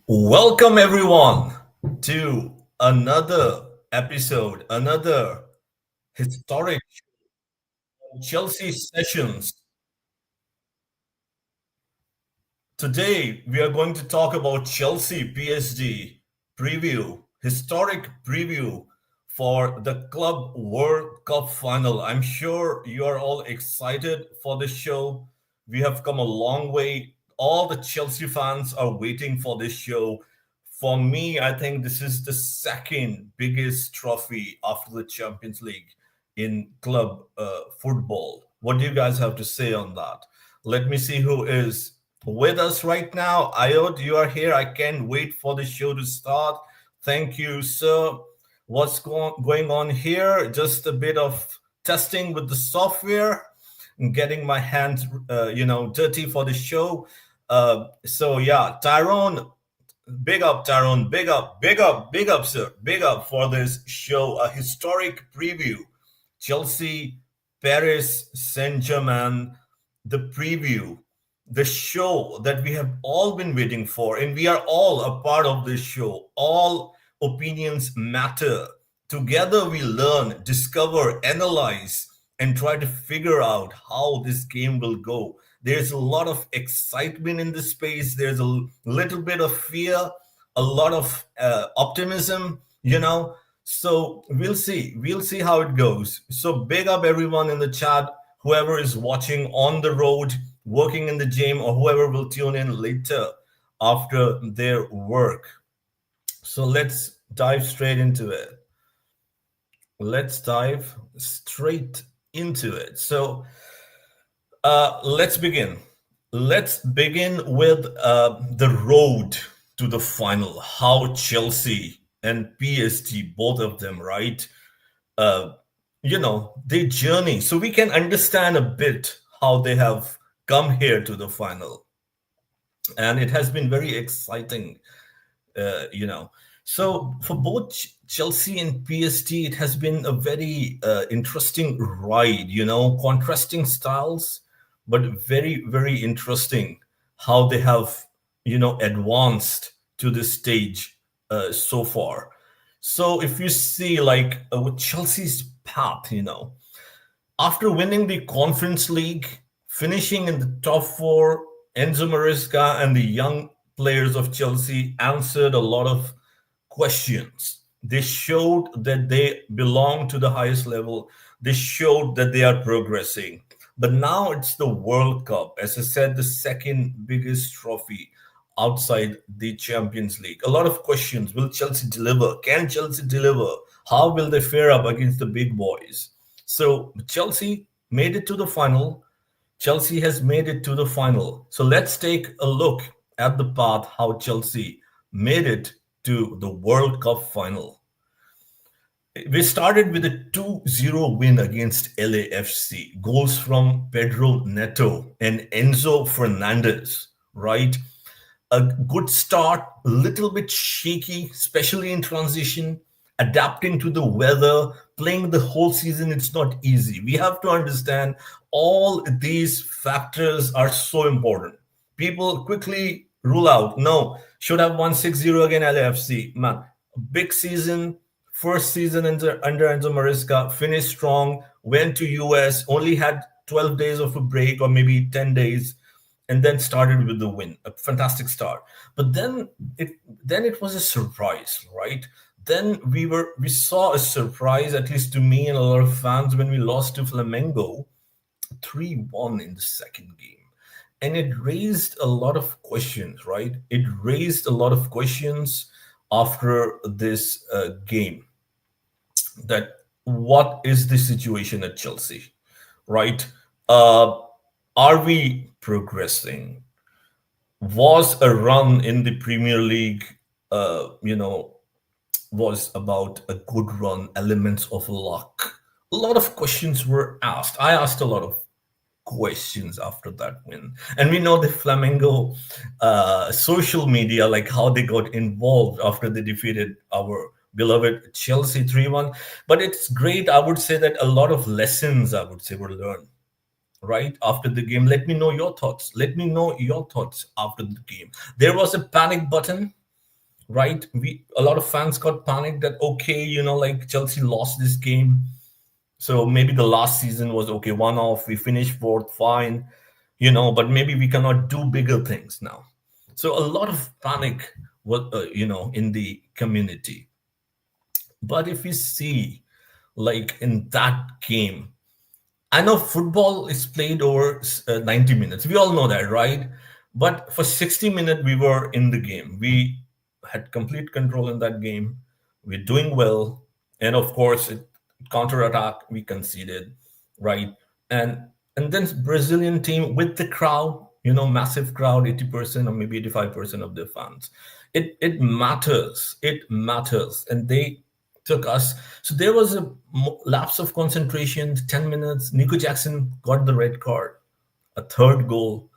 Welcome, everyone, to another episode, another historic Chelsea sessions. Today, we are going to talk about Chelsea PSG preview, historic preview for the Club World Cup final. I'm sure you are all excited for this show. We have come a long way. All the Chelsea fans are waiting for this show. For me, I think this is the second biggest trophy after the Champions League in club football. What do you guys have to say on that? Let me see who is with us right now. Ayod, you are here. I can't wait for the show to start. Thank you, sir. What's going on here? Just a bit of testing with the software and getting my hands, dirty for the show. So yeah, Tyrone, big up, Tyrone. Big up, big up, big up, sir. Big up for this show. A historic preview. Chelsea, Paris Saint Germain, the preview, the show that we have all been waiting for. And we are all a part of this show. All opinions matter. Together we learn, discover, analyze, and try to figure out how this game will go. There's a lot of excitement in this space. There's a little bit of fear, a lot of optimism. So we'll see. We'll see how it goes. So big up everyone in the chat, whoever is watching on the road, working in the gym, or whoever will tune in later after their work. So let's dive straight into it. Let's dive straight into it. So let's begin. Let's begin with the road to the final. How Chelsea and PSG, both of them, right? Uh, they journey, so we can understand a bit how they have come here to the final, and it has been very exciting. So for both Chelsea and PSG, it has been a very interesting ride. Contrasting styles, but very, very interesting how they have advanced to this stage so far. So if you see like with Chelsea's path, after winning the Conference League, finishing in the top four, Enzo Maresca and the young players of Chelsea answered a lot of questions. They showed that they belong to the highest level. They showed that they are progressing. But now it's the World Cup, as I said, the second biggest trophy outside the Champions League. A lot of questions. Will Chelsea deliver? Can Chelsea deliver? How will they fare up against the big boys? So Chelsea made it to the final. Chelsea has made it to the final. So let's take a look at the path how Chelsea made it to the World Cup final. We started with a 2-0 win against LAFC. Goals from Pedro Neto and Enzo Fernandez, right? A good start, a little bit shaky, especially in transition, adapting to the weather, playing the whole season. It's not easy. We have to understand all these factors are so important. People quickly rule out, no, should have won 6-0 against LAFC. Man, big season, first season under Enzo Maresca, finished strong, went to US, only had 12 days of a break or maybe 10 days, and then started with the win. A fantastic start. But then it was a surprise, right? Then we saw a surprise, at least to me and a lot of fans, when we lost to Flamengo 3-1 in the second game. And it raised a lot of questions, right? It raised a lot of questions after this game, that what is the situation at Chelsea, right? Are we progressing? Was a run in the Premier League, was about a good run, elements of luck? A lot of questions were asked. I asked a lot of questions after that win. And we know the Flamengo social media, like how they got involved after they defeated our beloved Chelsea 3-1. But it's great. I would say that a lot of lessons, I would say, were learned right after the game. Let me know your thoughts. Let me know your thoughts after the game. There was a panic button. right? A lot of fans got panicked that, okay, like Chelsea lost this game, so maybe the last season was okay, one off. We finished fourth, fine, but maybe we cannot do bigger things now. So a lot of panic was, in the community. But if you see, like in that game, I know football is played over 90 minutes. We all know that, right? But for 60 minutes, we were in the game. We had complete control in that game. We're doing well. And of course, counter attack, we conceded, right? And and then Brazilian team with the crowd, massive crowd, 80% or maybe 85% of their fans. It matters. It matters. And they took us. So there was a lapse of concentration, 10 minutes. Nico Jackson got the red card, a third goal,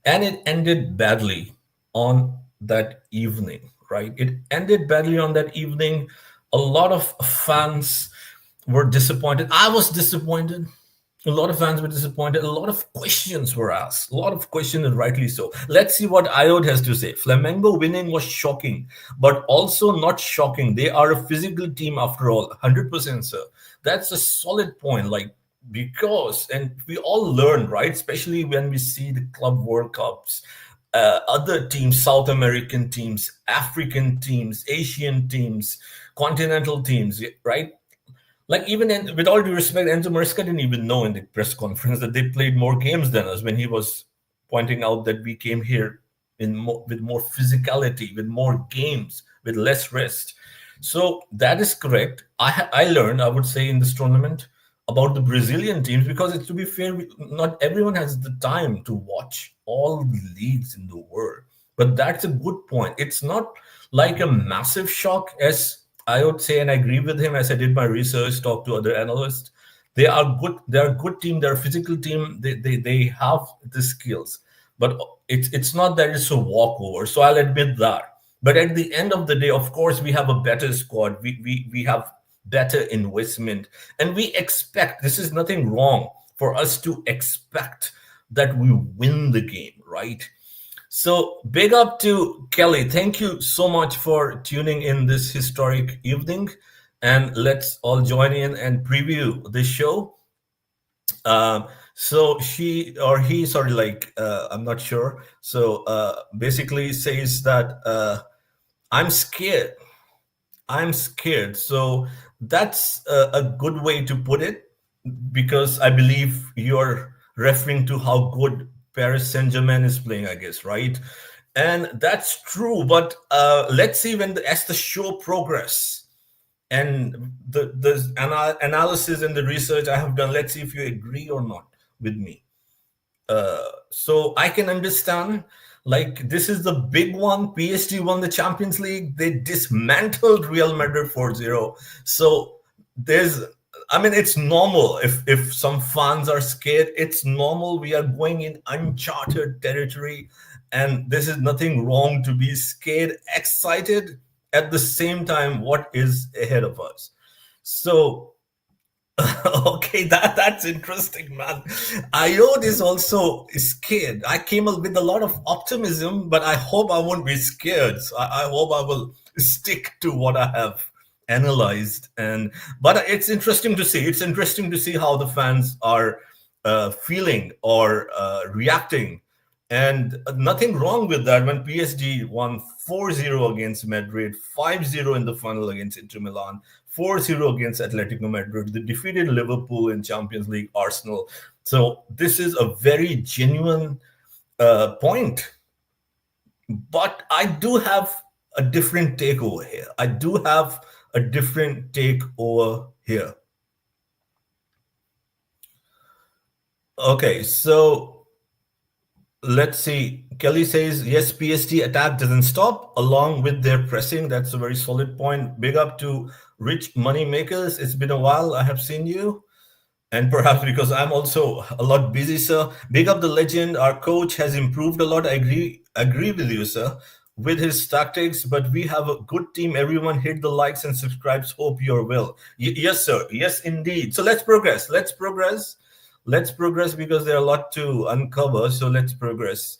and it ended badly on that evening, right? It ended badly on that evening. A lot of fans were disappointed. I was disappointed. A lot of fans were disappointed. A lot of questions were asked. A lot of questions, and rightly so. Let's see what Iod has to say. Flamengo winning was shocking, but also not shocking. They are a physical team after all. 100%, sir. That's a solid point. Like, because, and we all learn, right? Especially when we see the Club World Cups, other teams, South American teams, African teams, Asian teams, continental teams, right? Like, even with all due respect, Enzo Maresca didn't even know in the press conference that they played more games than us, when he was pointing out that we came here with more physicality, with more games, with less rest. So that is correct. I learned, I would say, in this tournament about the Brazilian teams, because to be fair, not everyone has the time to watch all the leagues in the world. But that's a good point. It's not like a massive shock, as I would say, and I agree with him as I did my research, talk to other analysts. They are good. They are a good team. They're a physical team. They have the skills, but it's not that it's a walkover. So I'll admit that. But at the end of the day, of course, we have a better squad. We have better investment, and we expect, this is nothing wrong for us to expect that we win the game, right? So big up to Kelly. Thank you so much for tuning in this historic evening. And let's all join in and preview the show. So she or he, sorry, like, I'm not sure. So basically says that I'm scared. I'm scared. So that's a good way to put it, because I believe you're referring to how good Paris Saint-Germain is playing, I guess, right? And that's true. But let's see, as the show progress and the analysis and the research I have done, let's see if you agree or not with me. So I can understand, like, this is the big one. PSG won the Champions League. They dismantled Real Madrid 4-0. So it's normal if some fans are scared. It's normal. We are going in uncharted territory, and this is nothing wrong to be scared, excited at the same time what is ahead of us. So okay, that's interesting, man. Iod is also scared. I came up with a lot of optimism, but I hope I won't be scared. So I hope I will stick to what I have analyzed. But it's interesting to see. It's interesting to see how the fans are feeling or reacting. And nothing wrong with that. When PSG won 4-0 against Madrid, 5-0 in the final against Inter Milan, 4-0 against Atletico Madrid, they defeated Liverpool in Champions League, Arsenal. So this is a very genuine point. But I do have a different take over here. I do have a different take over here. Okay, so let's see. Kelly says, yes, PSG attack doesn't stop along with their pressing. That's a very solid point. Big up to rich money makers. It's been a while. I have seen you. And perhaps because I'm also a lot busy, sir. Big up the legend. Our coach has improved a lot. I agree with you, sir, with his tactics. But we have a good team. Everyone hit the likes and subscribes. Hope you're well. Yes, sir. Yes, indeed. So let's progress. Let's progress, because there are a lot to uncover. So let's progress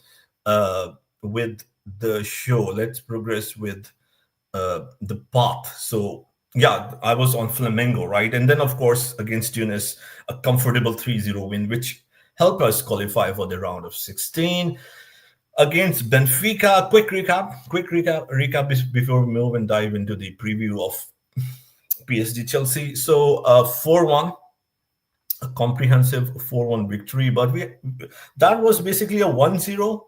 with the show. Let's progress with the path. So yeah, I was on Flamengo, right? And then of course against Tunis, a comfortable 3-0 win, which helped us qualify for the round of 16. Against Benfica, quick recap before we move and dive into the preview of PSG Chelsea. So 4-1, a comprehensive 4-1 victory, but we that was basically a 1-0,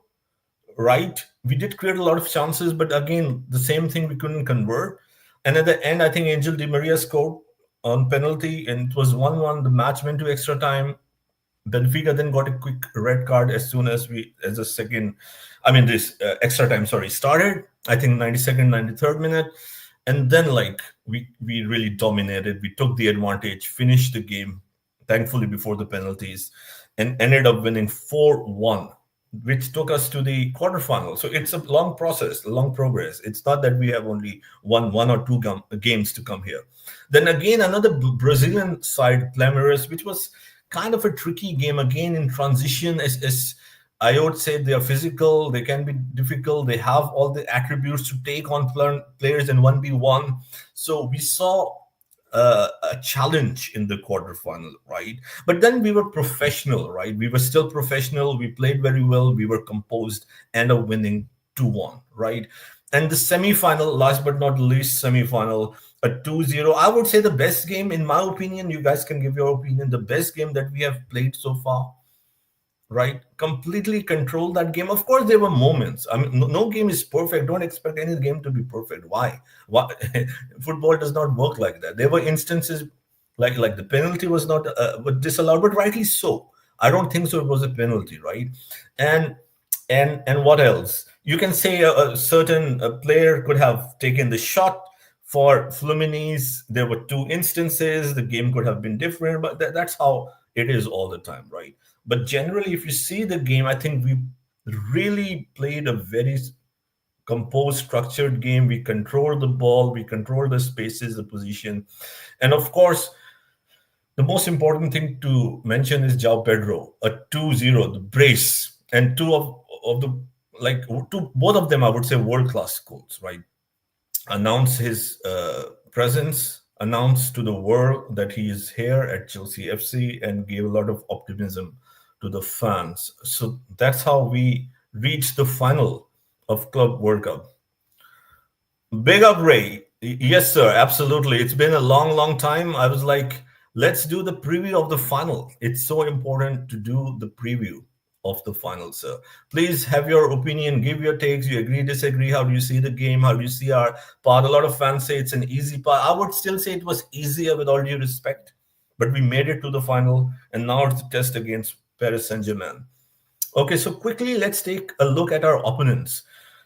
right? We did create a lot of chances, but again, the same thing, we couldn't convert. And at the end, I think Angel Di Maria scored on penalty, and it was 1-1. The match went to extra time. Benfica then got a quick red card as soon as as a second, I mean, this extra time, sorry, started. I think 92nd, 93rd minute. And then, like, we really dominated. We took the advantage, finished the game, thankfully, before the penalties, and ended up winning 4-1, which took us to the quarterfinal. So it's a long process, a long progress. It's not that we have only won one or two games to come here. Then again, another Brazilian side, Palmeiras, which was kind of a tricky game again in transition. As I would say, they are physical, they can be difficult, they have all the attributes to take on players in 1v1. So we saw a challenge in the quarterfinal, right? But then we were professional, right? We were still professional. We played very well. We were composed, and up winning 2-1, right? And the semi-final, last but not least, semi-final, a 2-0. I would say the best game, in my opinion. You guys can give your opinion. The best game that we have played so far, right? Completely controlled that game. Of course, there were moments. I mean, no game is perfect. Don't expect any game to be perfect. Why? Why? Football does not work like that. There were instances like the penalty was not was disallowed, but rightly so. I don't think so. It was a penalty, right? And and what else? You can say a certain player could have taken the shot. For Fluminense, there were two instances. The game could have been different, but that's how it is all the time, right? But generally, if you see the game, I think we really played a very composed, structured game. We controlled the ball, we controlled the spaces, the position. And of course, the most important thing to mention is Joao Pedro, a 2-0, the brace, and of the like two, both of them, I would say, world-class goals, right? Announce his presence, announced to the world that he is here at Chelsea FC, and gave a lot of optimism to the fans. So that's how we reached the final of Club World Cup. Big up, Ray. Yes, sir. Absolutely. It's been a long, long time. I was like, let's do the preview of the final. It's so important to do the preview of the final, sir. Please have your opinion, give your takes. You agree, disagree? How do you see the game? How do you see our part? A lot of fans say it's an easy part. I would still say it was easier, with all due respect, but we made it to the final, and now it's the test against Paris Saint-Germain. Okay, so quickly, let's take a look at our opponents.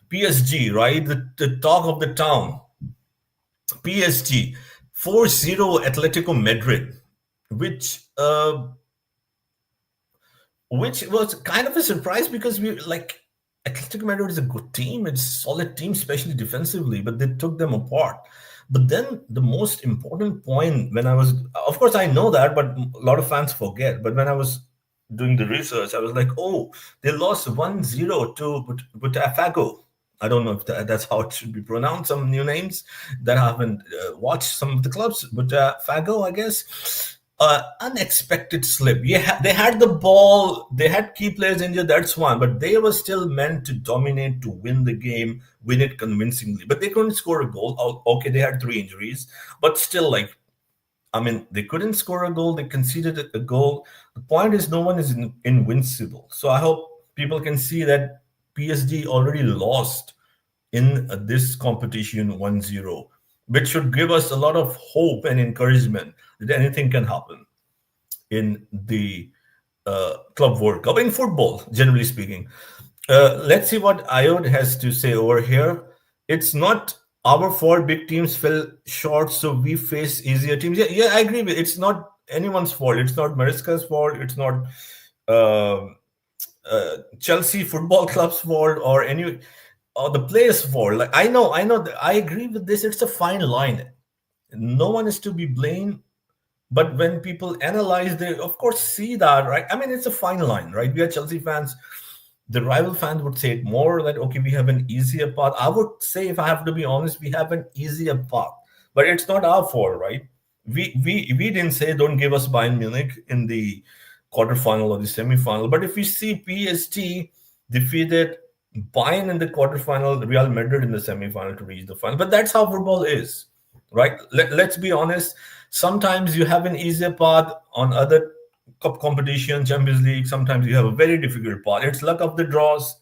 PSG, right? The talk of the town. PSG, 4-0 Atletico Madrid, which was kind of a surprise, because we like Atletico Madrid is a good team, it's a solid team, especially defensively, but they took them apart. But then the most important point, when I was, of course, I know that, but a lot of fans forget. But when I was doing the research, I was like, oh, they lost 1-0 to Botafogo. I don't know if that's how it should be pronounced. Some new names that I haven't watched some of the clubs, but Fago, I guess. Unexpected slip. Yeah, they had the ball. They had key players injured. That's one, but they were still meant to dominate, to win the game, win it convincingly. But they couldn't score a goal. Okay, they had 3 injuries, but still, like, I mean, they couldn't score a goal. They conceded a goal. The point is, no one is invincible. So I hope people can see that PSG already lost in this competition 1-0, which should give us a lot of hope and encouragement that anything can happen in the Club World Cup, in football, generally speaking. Let's see what Ayod has to say over here. It's not our fault big teams fell short, so we face easier teams. Yeah, I agree with it. It's not anyone's fault. It's not Maresca's fault. It's not uh, Chelsea Football Club's fault, or the players' fault. Like, I know, I agree with this. It's a fine line. No one is to be blamed, but when people analyze, they of course see that, right? I mean, it's a fine line, right? We are Chelsea fans. The rival fans would say it more that, okay, we have an easier path. I would say, if I have to be honest, we have an easier path, but it's not our fault, right? We didn't say don't give us Bayern Munich in the quarterfinal or the semifinal, but if we see PSG defeated Bayern in the quarterfinal, Real Madrid in the semifinal to reach the final, but that's how football is, right? Let's be honest. Sometimes you have an easier path on other cup competition, Champions League. Sometimes you have a very difficult path. It's luck of the draws.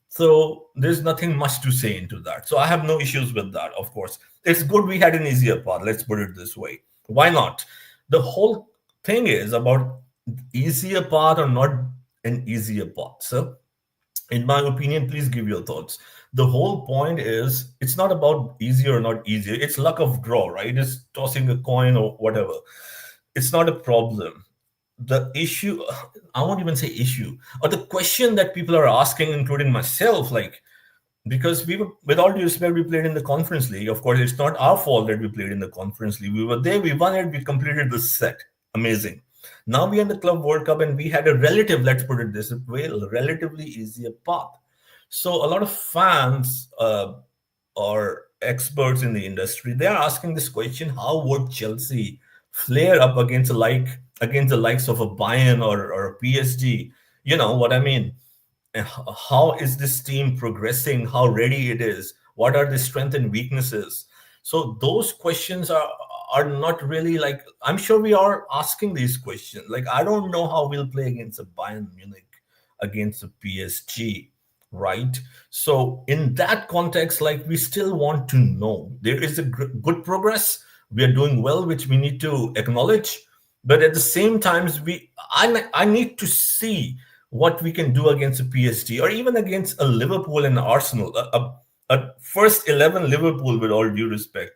So there's nothing much to say into that. So I have no issues with that, of course. It's good we had an easier path. Let's put it this way. Why not? The whole thing is about easier path or not an easier path. So, in my opinion, please give your thoughts. The whole point is it's not about easier or not easier. It's luck of draw, right? It's tossing a coin or whatever. It's not a problem. The issue, I won't even say issue, or the question that people are asking, including myself, like, because we were, with all due respect, we played in the conference league. Of course, it's not our fault that we played in the conference league. We were there, we won it, we completed the set. Amazing. Now we are in the Club World Cup and we had a relative, let's put it this way, relatively easier path. So a lot of fans or experts in the industry, they are asking this question: how would Chelsea flare up against the likes of a Bayern or a PSG? You know what I mean? How is this team progressing, how ready it is, what are the strengths and weaknesses. So those questions are not really, like, I'm sure we are asking these questions, like, I don't know how we'll play against a Bayern Munich, against a PSG, right? So in that context, like, we still want to know there is a good progress, we are doing well, which we need to acknowledge, but at the same times I need to see what we can do against a PSG or even against a Liverpool and Arsenal, a first 11 Liverpool, with all due respect.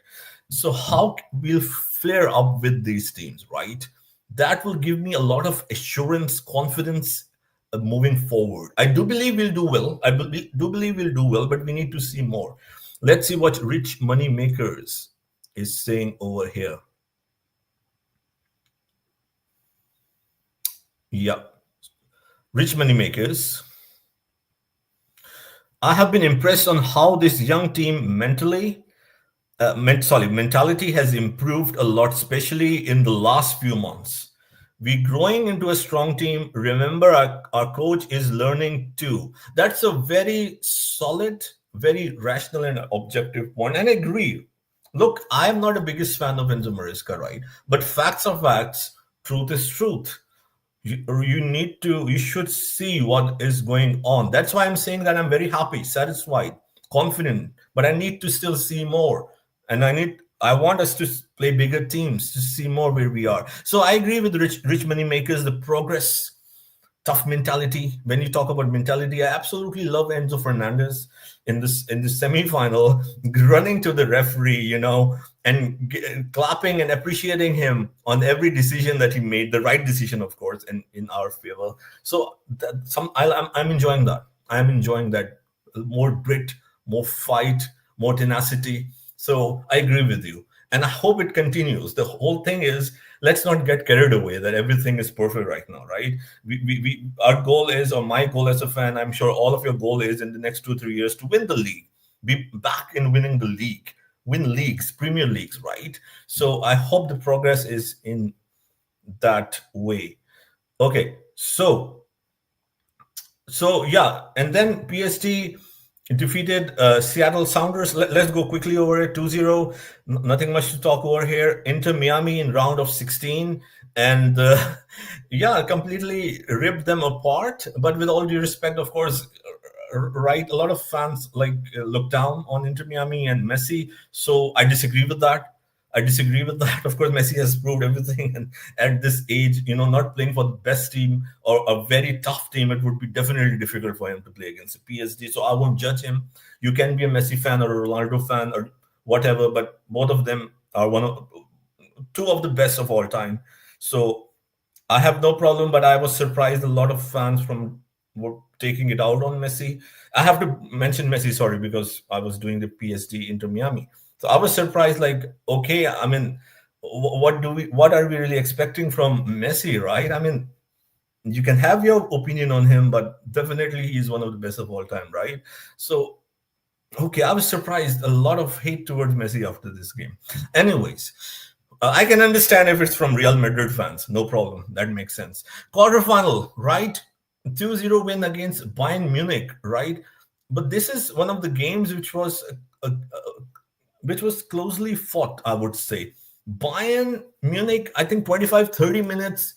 So how we'll flare up with these teams, right? That will give me a lot of assurance, confidence moving forward. I do believe we'll do well. Do believe we'll do well, but we need to see more. Let's see what Rich Money Makers is saying over here. Yeah. Rich Money Makers. I have been impressed on how this young team mentality has improved a lot, especially in the last few months. We're growing into a strong team. Remember, our coach is learning too. That's a very solid, very rational and objective point. And I agree. Look, I am not the biggest fan of Enzo Maresca, right? But facts are facts. Truth is truth. You should see what is going on. That's why I'm saying that I'm very happy, satisfied, confident, but I need to still see more. And I want us to play bigger teams to see more where we are. So I agree with Rich Money Makers, the progress, tough mentality. When you talk about mentality, I absolutely love Enzo Fernandez in the semi-final, running to the referee, and clapping and appreciating him on every decision that he made, the right decision, of course, and in our favor. So I'm enjoying that. I'm enjoying that. More grit, more fight, more tenacity. So I agree with you, and I hope it continues. The whole thing is, let's not get carried away that everything is perfect right now, right? Our goal is, or my goal as a fan, I'm sure all of your goal is, in the next 2-3 years, to win the league, be back in winning the league, win leagues, Premier Leagues, right? So I hope the progress is in that way. Okay, so yeah, and then PSG defeated Seattle Sounders. Let's go quickly over it. 2-0. Nothing much to talk over here. Inter Miami in round of 16. And yeah, completely ripped them apart. But with all due respect, of course, right, a lot of fans look down on Inter Miami and Messi. So I disagree with that. I disagree with that. Of course, Messi has proved everything, and at this age, not playing for the best team or a very tough team, it would be definitely difficult for him to play against the PSG. So I won't judge him. You can be a Messi fan or a Ronaldo fan or whatever, but both of them are two of the best of all time. So I have no problem, but I was surprised a lot of fans were taking it out on Messi. I have to mention Messi, sorry, because I was doing the PSG Inter Miami. So I was surprised, like, okay, I mean, what are we really expecting from Messi, right? I mean, You can have your opinion on him, but definitely he's one of the best of all time, right? So, okay, I was surprised. A lot of hate towards Messi after this game. Anyways, I can understand if it's from Real Madrid fans. No problem. That makes sense. Quarterfinal, right? 2-0 win against Bayern Munich, right? But this is one of the games which was closely fought, I would say. Bayern Munich, I think 25-30 minutes,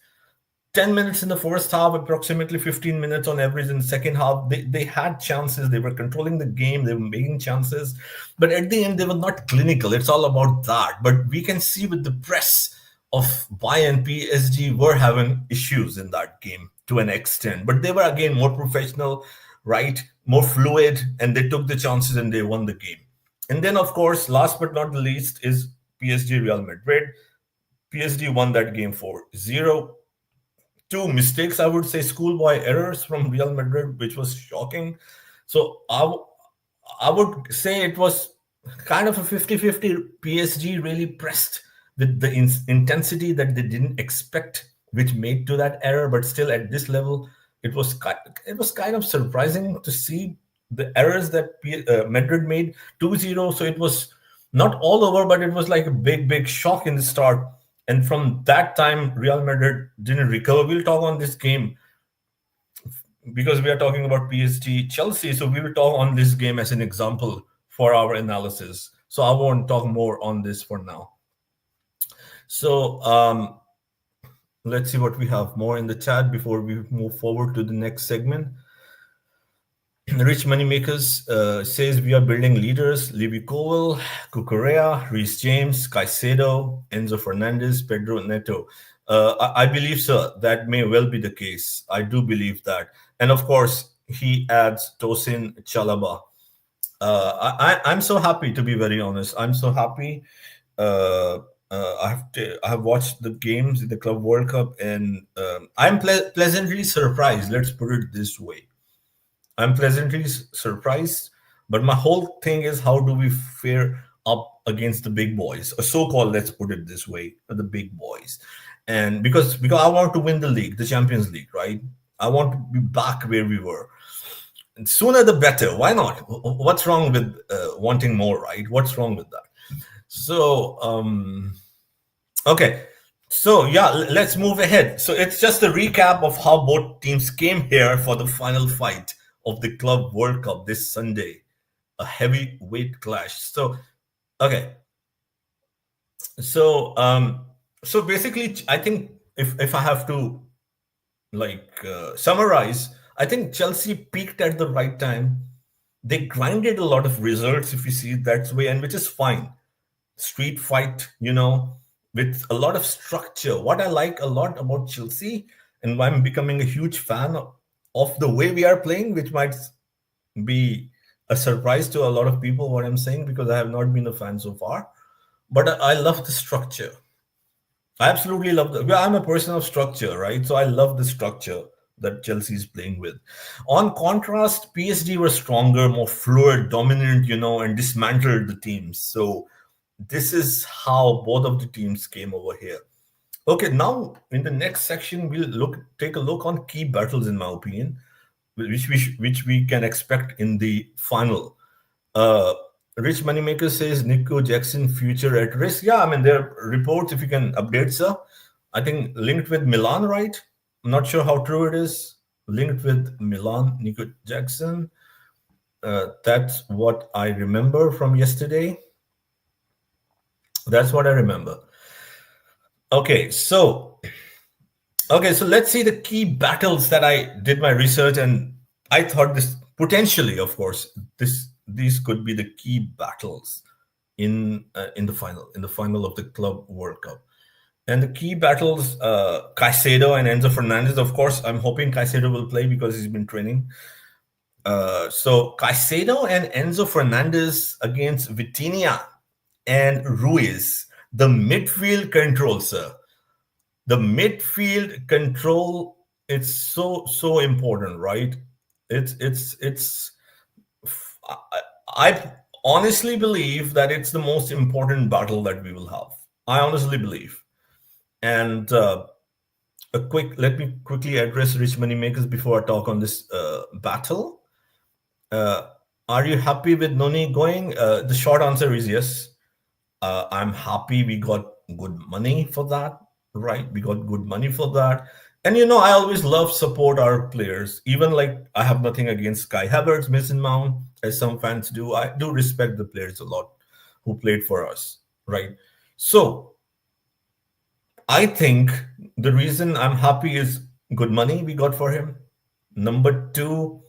10 minutes in the first half, approximately 15 minutes on average in the second half. They had chances. They were controlling the game. They were making chances. But at the end, they were not clinical. It's all about that. But we can see with the press of Bayern, PSG were having issues in that game to an extent. But they were, again, more professional, right? More fluid. And they took the chances and they won the game. And then, of course, last but not the least is PSG Real Madrid. PSG won that game 4-0. Two mistakes, I would say, schoolboy errors from Real Madrid, which was shocking. So I would say it was kind of a 50-50. PSG really pressed with the intensity that they didn't expect, which made to that error. But still, at this level, it was kind of surprising to see the errors that Madrid made 2-0. So it was not all over, but it was like a big shock in the start. And from that time, Real Madrid didn't recover. We'll talk on this game because we are talking about PSG Chelsea. So we will talk on this game as an example for our analysis. So I won't talk more on this for now. So let's see what we have more in the chat before we move forward to the next segment. Rich Moneymakers says we are building leaders. Libby Cowell, Cucurella, Reece James, Caicedo, Enzo Fernandez, Pedro Neto. I believe, sir, that may well be the case. I do believe that. And of course, he adds Tosin Chalaba. I'm so happy, to be very honest. I'm so happy. I have watched the games in the Club World Cup, and I'm pleasantly surprised. Let's put it this way. I'm pleasantly surprised, but my whole thing is how do we fare up against the big boys, or so-called, let's put it this way, the big boys. And because I want to win the league, the Champions League, right? I want to be back where we were. And sooner the better. Why not? What's wrong with wanting more, right? What's wrong with that? So, okay. So, yeah, let's move ahead. So, it's just a recap of how both teams came here for the final fight of the Club World Cup this Sunday, a heavyweight clash. So, okay. So, so basically, I think if I have to summarize, I think Chelsea peaked at the right time. They grinded a lot of results, if you see it that way, and which is fine. Street fight, with a lot of structure. What I like a lot about Chelsea, and why I'm becoming a huge fan of the way we are playing, which might be a surprise to a lot of people, what I'm saying, because I have not been a fan so far. But I love the structure. I absolutely love I'm a person of structure, right? So I love the structure that Chelsea is playing with. On contrast, PSG were stronger, more fluid, dominant, and dismantled the teams. So this is how both of the teams came over here. Okay, now in the next section, we'll take a look on key battles, in my opinion, which we can expect in the final. Rich Moneymaker says Nico Jackson future at risk. Yeah, I mean there are reports. If you can update, sir. I think linked with Milan, right? I'm not sure how true it is. Linked with Milan, Nico Jackson. That's what I remember from yesterday. That's what I remember. Okay, so let's see the key battles that I did my research, and I thought this potentially, of course, these could be the key battles in the final of the Club World Cup. And the key battles, Caicedo and Enzo Fernandez. Of course, I'm hoping Caicedo will play because he's been training. So Caicedo and Enzo Fernandez against Vitinha and Ruiz. The midfield control, sir. The midfield control, it's so important, right? It's I honestly believe that it's the most important battle that we will have. I honestly believe. And Let me quickly address rich money makers before I talk on this battle. Uh, are you happy with Noni going? The short answer is yes. I'm happy we got good money for that, right? We got good money for that. And I always love support our players. Even like I have nothing against Kai Havertz, Mason Mount, as some fans do. I do respect the players a lot who played for us, right? So I think the reason I'm happy is good money we got for him. Number two,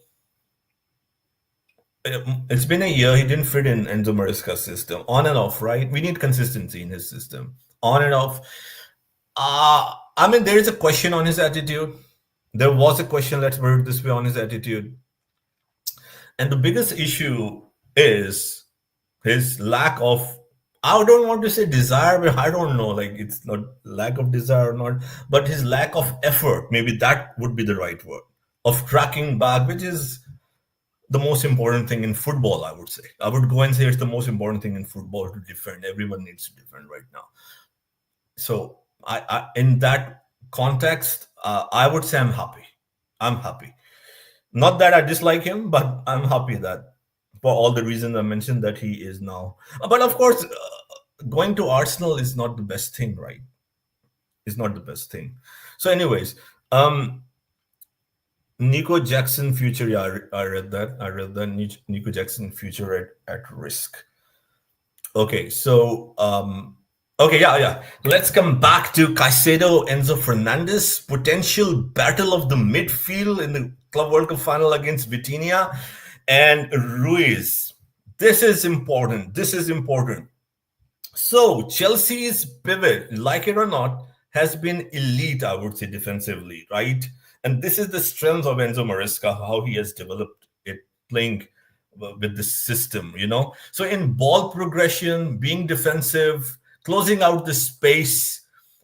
it's been a year. He didn't fit in Enzo Maresca's system, on and off, right? We need consistency in his system, on and off. I mean, there is a question on his attitude. There was a question, let's put it this way, on his attitude. And the biggest issue is his lack of, I don't want to say desire, but I don't know, like it's not lack of desire or not, but his lack of effort, maybe that would be the right word, of tracking back, which is the most important thing in football, I would say. I would go and say it's the most important thing in football to defend. Everyone needs to defend right now. So in that context, I would say I'm happy. I'm happy. Not that I dislike him, but I'm happy that for all the reasons I mentioned that he is now. But of course, going to Arsenal is not the best thing, right? It's not the best thing. So, anyways, Nico Jackson future. Yeah, I read that. I read that Nico Jackson future at risk. Okay, so okay, yeah. Let's come back to Caicedo, Enzo Fernandez, potential battle of the midfield in the Club World Cup final against Vitinha and Ruiz. This is important. This is important. So Chelsea's pivot, like it or not, has been elite, I would say, defensively, right? And this is the strength of Enzo Maresca, how he has developed it, playing with this system. So in ball progression, being defensive, closing out the space,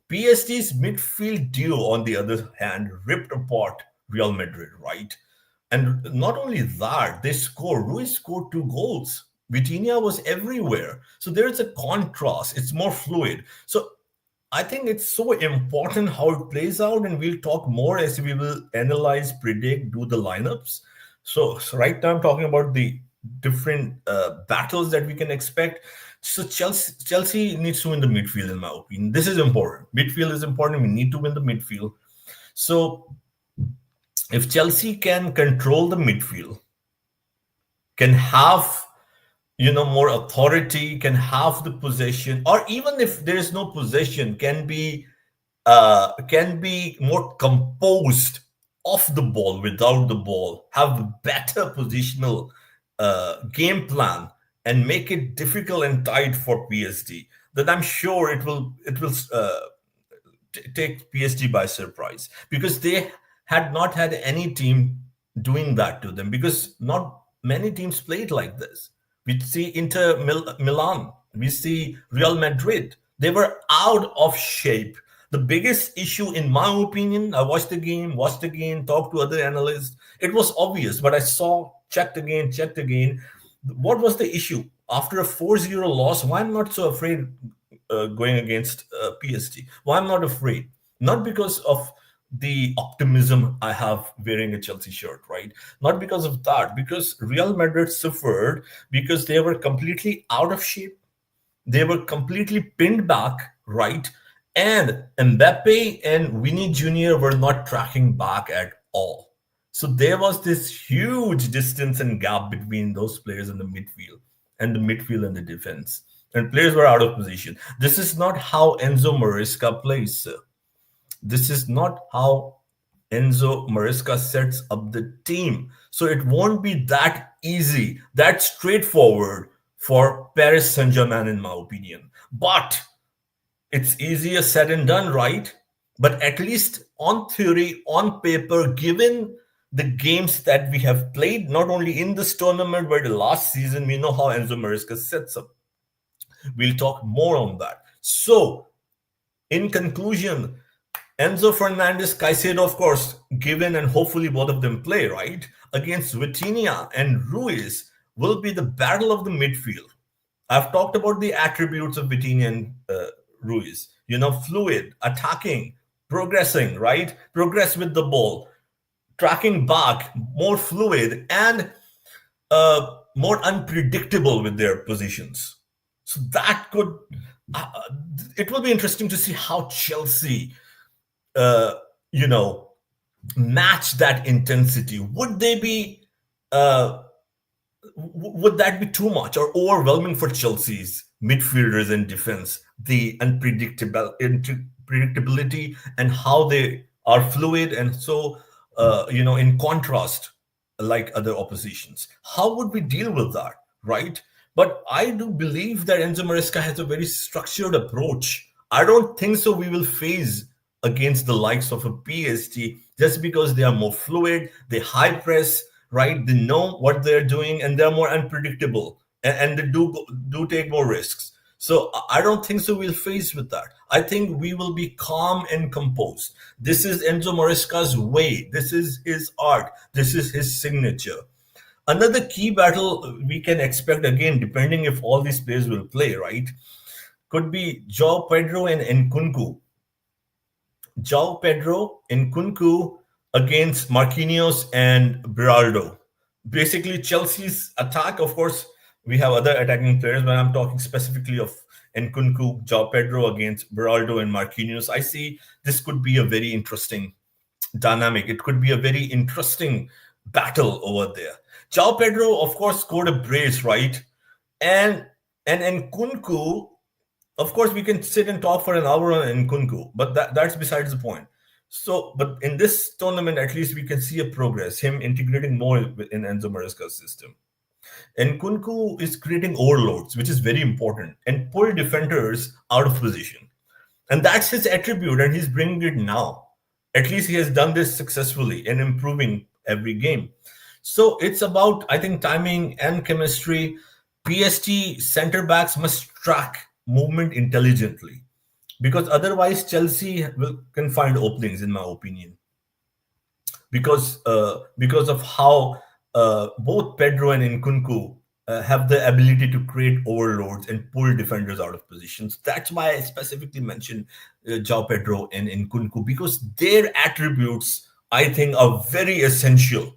PSG's midfield duo, on the other hand, ripped apart Real Madrid, right? And not only that, Ruiz scored 2 goals. Vitinha was everywhere. So there is a contrast. It's more fluid. So I think it's so important how it plays out, and we'll talk more as we will analyze, predict, do the lineups. So right now I'm talking about the different battles that we can expect. So Chelsea needs to win the midfield, in my opinion. This is important. Midfield is important. We need to win the midfield. So if Chelsea can control the midfield, can have more authority, can have the possession, or even if there is no possession, can be more composed off the ball, without the ball, have better positional game plan, and make it difficult and tight for PSG, then I'm sure it will take PSG by surprise, because they had not had any team doing that to them, because not many teams played like this. We see Milan, we see Real Madrid. They were out of shape. The biggest issue, in my opinion, I watched the game, talked to other analysts. It was obvious, but I saw, checked again. What was the issue? After a 4-0 loss, why I'm not so afraid going against PSG? Why I'm not afraid? Not because of the optimism I have wearing a Chelsea shirt, right? Not because of that, because Real Madrid suffered because they were completely out of shape. They were completely pinned back, right? And Mbappe and Vinny Jr. were not tracking back at all. So there was this huge distance and gap between those players in the midfield and the defense. And players were out of position. This is not how Enzo Maresca plays, sir. This is not how Enzo Maresca sets up the team. So it won't be that easy, that straightforward for Paris Saint-Germain, in my opinion. But it's easier said and done, right? But at least on theory, on paper, given the games that we have played, not only in this tournament, but the last season, we know how Enzo Maresca sets up. We'll talk more on that. So, in conclusion, Enzo Fernandez, Caicedo, of course, given, and hopefully both of them play, right? Against Vitinha and Ruiz will be the battle of the midfield. I've talked about the attributes of Vitinha and Ruiz. Fluid, attacking, progressing, right? Progress with the ball, tracking back, more fluid, and more unpredictable with their positions. So that could, uh, it will be interesting to see how Chelsea, uh, you know, match that intensity. Would they be uh, would that be too much or overwhelming for Chelsea's midfielders and defense? The unpredictability and how they are fluid and so in contrast like other oppositions. How would we deal with that, right? But I do believe that Enzo Maresca has a very structured approach. I don't think so. We will face against the likes of a PSG just because they are more fluid, they high press, right? They know what they're doing and they're more unpredictable and they do take more risks. So I don't think so we'll face with that. I think we will be calm and composed. This is Enzo Maresca's way. This is his art. This is his signature. Another key battle we can expect again, depending if all these players will play, right? Could be Joao Pedro and Nkunku. Joao Pedro in Kunku against Marquinhos and Beraldo. Basically, Chelsea's attack, of course, we have other attacking players, but I'm talking specifically of Nkunku, Joao Pedro against Beraldo and Marquinhos. I see this could be a very interesting dynamic. It could be a very interesting battle over there. Joao Pedro, of course, scored a brace, right? And Nkunku, of course, we can sit and talk for an hour on Nkunku, but that's besides the point. So, but in this tournament, at least we can see a progress, him integrating more in Enzo Maresca's system. Nkunku is creating overloads, which is very important, and pull defenders out of position. And that's his attribute, and he's bringing it now. At least he has done this successfully and improving every game. So it's about, I think, timing and chemistry. PSG center backs must track movement intelligently because otherwise Chelsea can find openings, in my opinion, because of how both Pedro and Nkunku have the ability to create overloads and pull defenders out of positions. That's why I specifically mentioned Joao Pedro and Nkunku because their attributes, I think, are very essential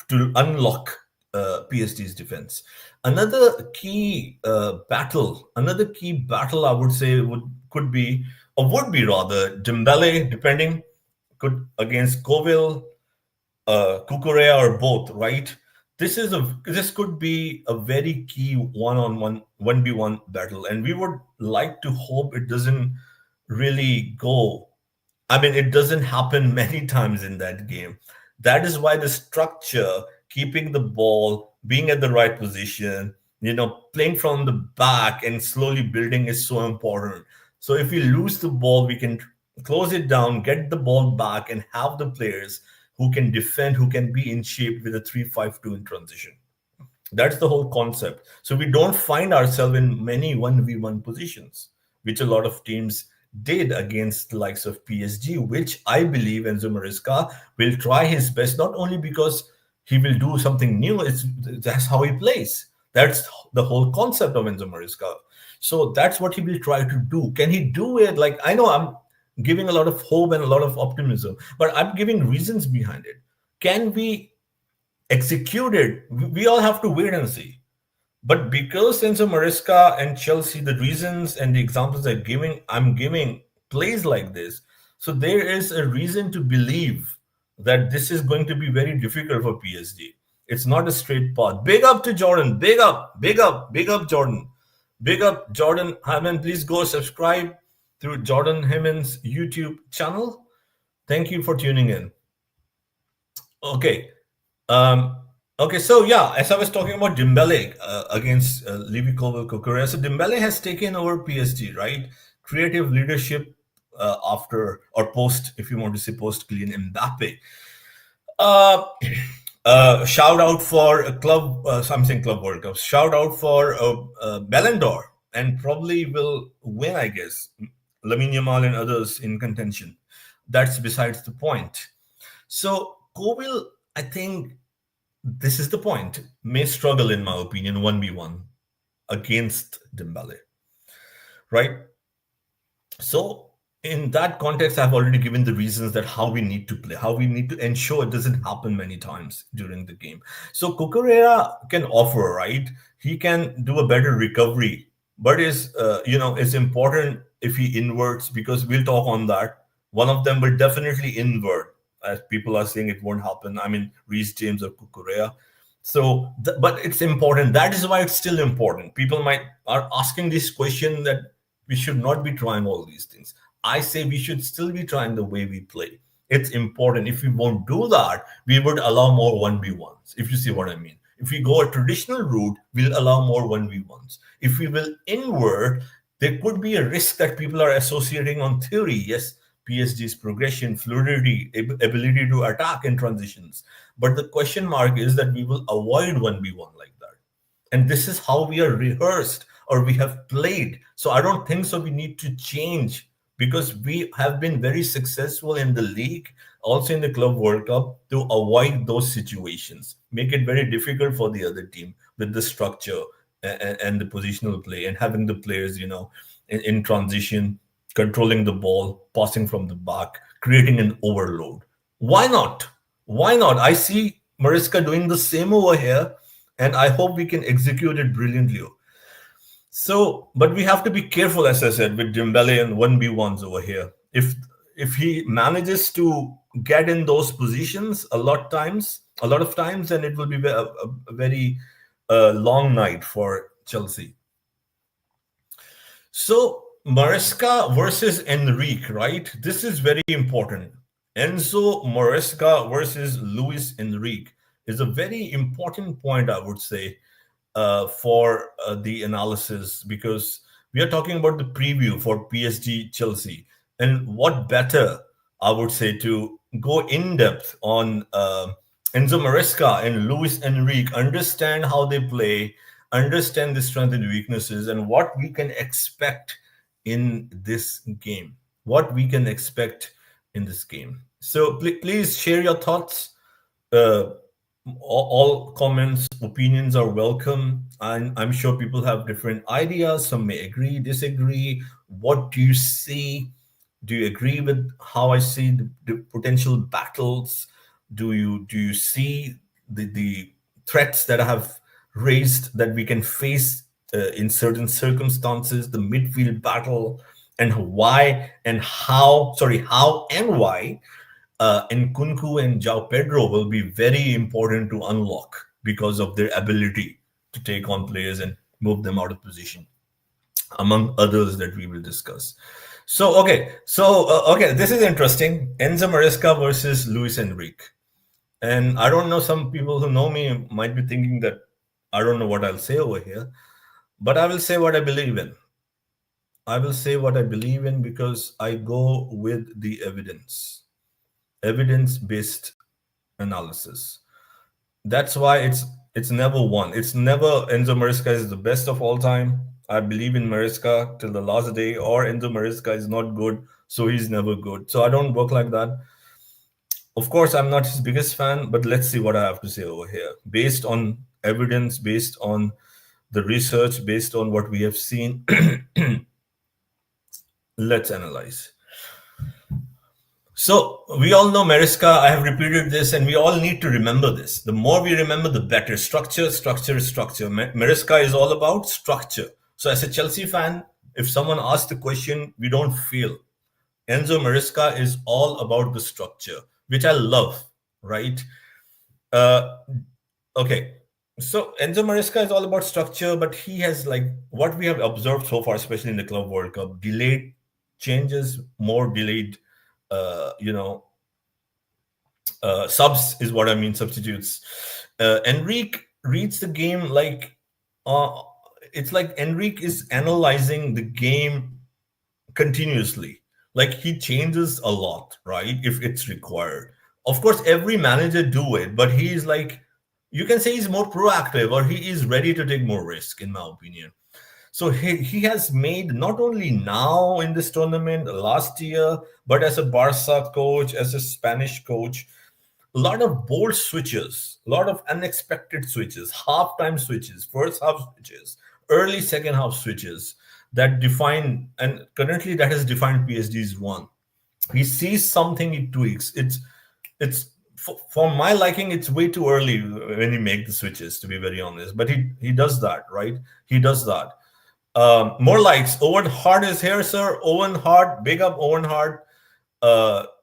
to unlock PSG's defense. Another key battle, I would say could be, or would be rather, Dembele, depending, could against Covil, Kukurea, or both, right? This could be a very key one-on-one 1v1 battle, and we would like to hope it doesn't really go. I mean, it doesn't happen many times in that game. That is why the structure, keeping the ball, being at the right position, playing from the back and slowly building is so important. So if we lose the ball, we can close it down, get the ball back, and have the players who can defend, who can be in shape with a 3-5-2 in transition. That's the whole concept. So we don't find ourselves in many 1v1 positions, which a lot of teams did against the likes of PSG, which I believe Enzo Maresca will try his best, not only because he will do something new, that's how he plays. That's the whole concept of Enzo Maresca. So that's what he will try to do. Can he do it? Like, I know I'm giving a lot of hope and a lot of optimism, but I'm giving reasons behind it. Can we execute it? We all have to wait and see. But because Enzo Maresca and Chelsea, the reasons and the examples I'm giving plays like this, so there is a reason to believe that this is going to be very difficult for PSG. It's not a straight path. Big up to Jordan. Big up, big up, big up, Jordan. Big up, Jordan Hyman. Please go subscribe through Jordan Hyman's YouTube channel. Thank you for tuning in. Okay. Um, okay, so yeah, as I was talking about Dembele against Levi Kovacic, so Dembele has taken over PSG, right? Creative leadership after or post, if you want to say post Kylian Mbappe. Uh, shout out for a club, something Club World Cup. Shout out for Ballon d'Or, and probably will win, I guess. Lamine Yamal and others in contention. That's besides the point. So Kobil, I think this is the point, may struggle, in my opinion, 1v1 against Dembele, right? So in that context, I've already given the reasons that how we need to play, how we need to ensure it doesn't happen many times during the game. So Cucurella can offer, right? He can do a better recovery, but it's important if he inverts, because we'll talk on that. One of them will definitely invert, as people are saying it won't happen. I mean, Reece James or Cucurella. So, but it's important. That is why it's still important. People might are asking this question that we should not be trying all these things. I say we should still be trying the way we play. It's important. If we won't do that, we would allow more 1v1s, if you see what I mean. If we go a traditional route, we'll allow more 1v1s. If we will invert, there could be a risk that people are associating on theory. Yes, PSG's progression, fluidity, ability to attack in transitions. But the question mark is that we will avoid 1v1 like that. And this is how we are rehearsed or we have played. So I don't think so we need to change, because we have been very successful in the league, also in the Club World Cup, to avoid those situations, make it very difficult for the other team with the structure and the positional play and having the players, in transition, controlling the ball, passing from the back, creating an overload. Why not? Why not? I see Maresca doing the same over here, and I hope we can execute it brilliantly. So, but we have to be careful, as I said, with Dembele and 1v1s over here. If he manages to get in those positions a lot of times, then it will be a very long night for Chelsea. So Maresca versus Enrique, right? This is very important. Enzo Maresca versus Luis Enrique is a very important point, I would say, for the analysis, because we are talking about the preview for PSG Chelsea. And what better, I would say, to go in depth on Enzo Maresca and Luis Enrique, understand how they play, understand the strengths and weaknesses, and what we can expect in this game. What we can expect in this game. So please share your thoughts. Uh, all comments, opinions are welcome. And I'm sure people have different ideas. Some may agree, disagree. What do you see? Do you agree with how I see the potential battles? Do you see the threats that I have raised that we can face in certain circumstances? The midfield battle, and why and how? Sorry, how and why Nkunku and Joao Pedro will be very important to unlock because of their ability to take on players and move them out of position, among others that we will discuss. So this is interesting. Enzo Maresca versus Luis Enrique. And I don't know, some people who know me might be thinking that I don't know what I'll say over here, but I will say what I believe in. I will say what I believe in because I go with the evidence based analysis. That's why it's never one. It's never Enzo Maresca is the best of all time. I believe in Maresca till the last day, or Enzo Maresca is not good, so he's never good. So I don't work like that. Of course, I'm not his biggest fan, but let's see what I have to say over here. Based on evidence, based on the research, based on what we have seen, let's analyze. So we all know Maresca. I have repeated this, and we all need to remember this. The more we remember, the better. Structure, structure, structure. Maresca is all about structure. So as a Chelsea fan, if someone asks the question, we don't feel. Enzo Maresca is all about the structure, which I love, right? Uh, okay. So Enzo Maresca is all about structure, but he has, like, what we have observed so far, especially in the Club World Cup, delayed changes, more delayed, uh, you know, subs is what I mean, substitutes. Enrique reads the game like uh, it's like Enrique is analyzing the game continuously. Like, he changes a lot, right? If it's required. Of course, every manager do it, but he is like, you can say he's more proactive, or he is ready to take more risk, in my opinion. So he has made, not only now in this tournament, last year, but as a Barca coach, as a Spanish coach, a lot of bold switches, a lot of unexpected switches, halftime switches, first half switches, early second half switches. that define, and currently that has defined PSG's one. He sees something, he tweaks. It's for my liking, it's way too early when he make the switches, to be very honest. But he does that, right? He does that. More likes. Owen Hart is here, sir. Owen Hart, big up Owen Hart.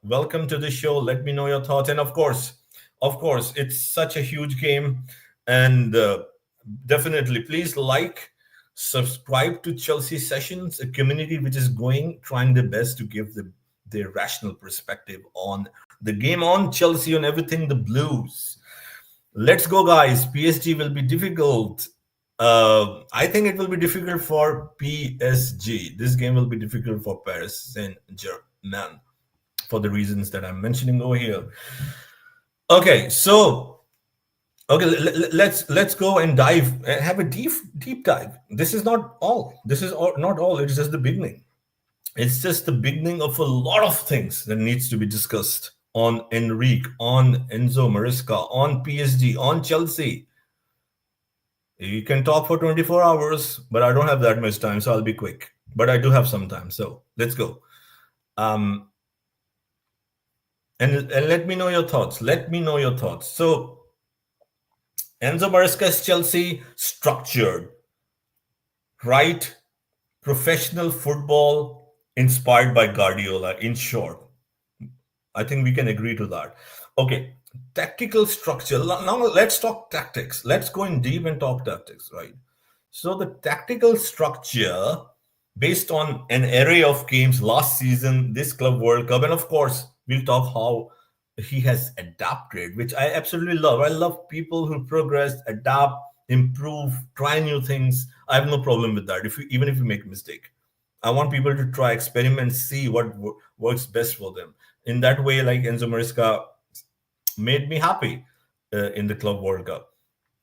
Welcome to the show. Let me know your thoughts. And of course, it's such a huge game, and definitely, please like, subscribe to Chelsea Sessions, a community which is trying their best to give their rational perspective on the game, on Chelsea, on everything the Blues. Let's go, guys. PSG will be difficult. I think it will be difficult for PSG. This game will be difficult for Paris Saint-Germain for the reasons that I'm mentioning over here. Okay, so let's go and have a deep dive. This is not all. Not all. It's just the beginning. It's just the beginning of a lot of things that needs to be discussed on Enrique, on Enzo Maresca, on PSG, on Chelsea. You can talk for 24 hours, but I don't have that much time, so I'll be quick. But I do have some time, so let's go. And let me know your thoughts. Let me know your thoughts. So Enzo Maresca's Chelsea, structured, right? Professional football inspired by Guardiola, in short. I think we can agree to that. Okay, tactical structure. Now let's talk tactics. Let's go in deep and talk tactics, right? So the tactical structure based on an array of games last season, this Club World Cup, and of course, we'll talk how he has adapted, which I absolutely love. I love people who progress, adapt, improve, try new things. I have no problem with that. Even if you make a mistake, I want people to try, experiment, see what works best for them. In that way, like Enzo Maresca made me happy in the Club World Cup.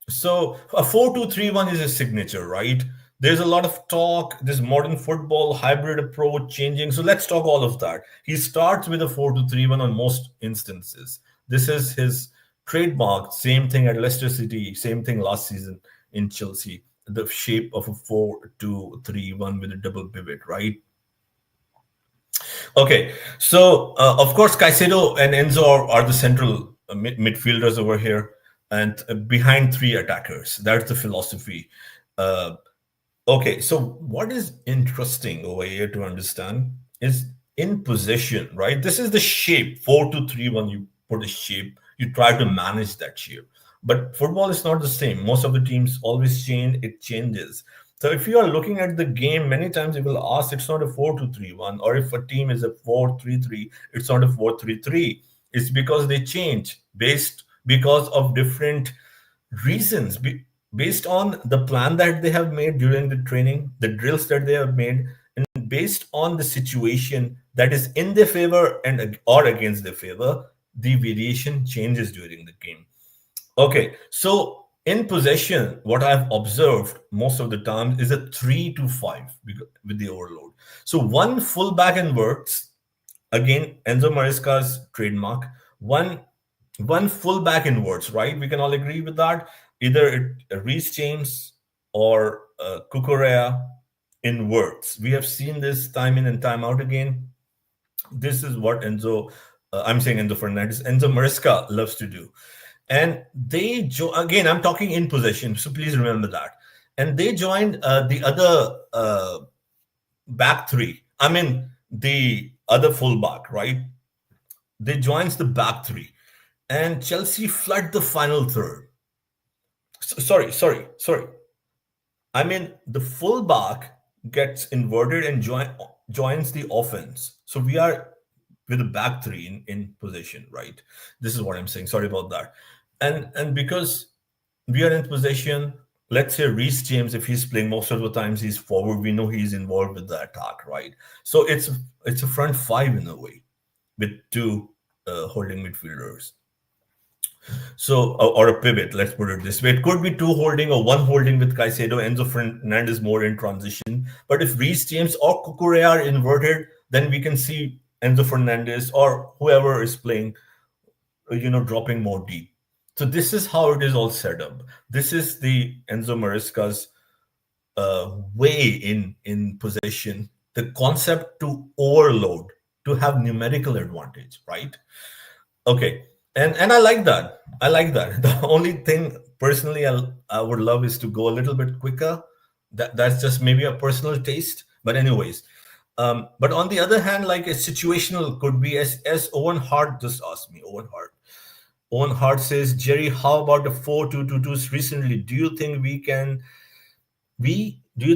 So a 4-2-3-1 is a signature, right? There's a lot of talk, this modern football, hybrid approach changing. So let's talk all of that. He starts with a 4-2-3-1 on most instances. This is his trademark. Same thing at Leicester City, same thing last season in Chelsea. The shape of a 4-2-3-1 with a double pivot, right? Okay, so of course, Caicedo and Enzo are the central midfielders over here, and behind three attackers. That's the philosophy. Okay, so what is interesting over here to understand is in possession, right? This is the shape 4-2-3-1. You put a shape, you try to manage that shape. But football is not the same. Most of the teams always change, it changes. So if you are looking at the game, many times you will ask, it's not a 4-2-3-1, or if a team is a 4-3-3, it's not a 4-3-3. It's because they change because of different reasons, based on the plan that they have made during the training, the drills that they have made, and based on the situation that is in their favor and or against their favor, the variation changes during the game. Okay, so in possession, what I've observed most of the time is a 3-5 with the overload. So one fullback inwards, again, Enzo Maresca's trademark, one fullback inwards, right? We can all agree with that. Either Reece James or Cucurella inwards. We have seen this time in and time out again. This is what I'm saying Enzo Fernandez, Enzo Maresca loves to do. And they again, I'm talking in possession, so please remember that. And they joined the other back three. I mean, the other fullback, right? They joins the back three, and Chelsea flood the final third. Sorry. I mean, the fullback gets inverted and joins the offense. So we are with a back three in position, right? This is what I'm saying. Sorry about that. And because we are in position, let's say Reece James, if he's playing most of the times, he's forward. We know he's involved with the attack, right? So it's a front five in a way, with two holding midfielders. So, or a pivot, let's put it this way. It could be two holding or one holding with Caicedo, Enzo Fernandez more in transition. But if Reece James or Cucurella are inverted, then we can see Enzo Fernandez or whoever is playing, dropping more deep. So this is how it is all set up. This is the Enzo Maresca's way in possession, the concept to overload, to have numerical advantage, right? Okay, and I like that. I like that. The only thing personally I would love is to go a little bit quicker. That's just maybe a personal taste. But anyways, but on the other hand, like a situational could be as Owen Hart just asked me. Owen Hart says, Jerry, how about the 4-2-2-2s recently? Do you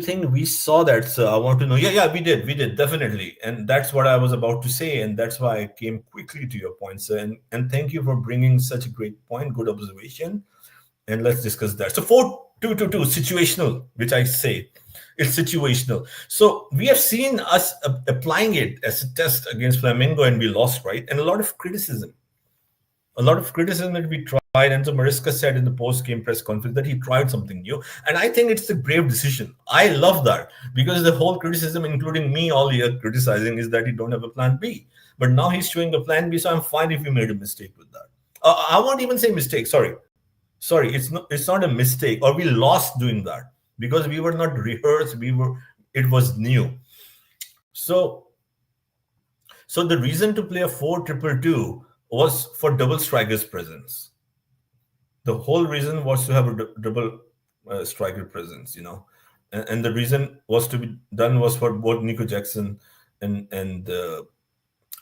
think we saw that, sir? I want to know. Yeah, we did definitely, and that's what I was about to say, and that's why I came quickly to your point, sir. And thank you for bringing such a great point, good observation, and let's discuss that. So 4-2-2-2 situational, which I say, it's situational. So we have seen us applying it as a test against Flamengo, and we lost, right? And a lot of criticism that we tried. Enzo Maresca said in the post-game press conference that he tried something new, and I think it's a brave decision. I love that because the whole criticism, including me all year criticizing, is that he don't have a plan B. But now he's showing a plan B, so I'm fine if he made a mistake with that. I won't even say mistake. Sorry, it's not a mistake, or we lost doing that because we were not rehearsed. It was new. So so the reason to play a 4-2-2 was for double strikers presence. The whole reason was to have a double striker presence, and the reason was to be done was for both Nico Jackson and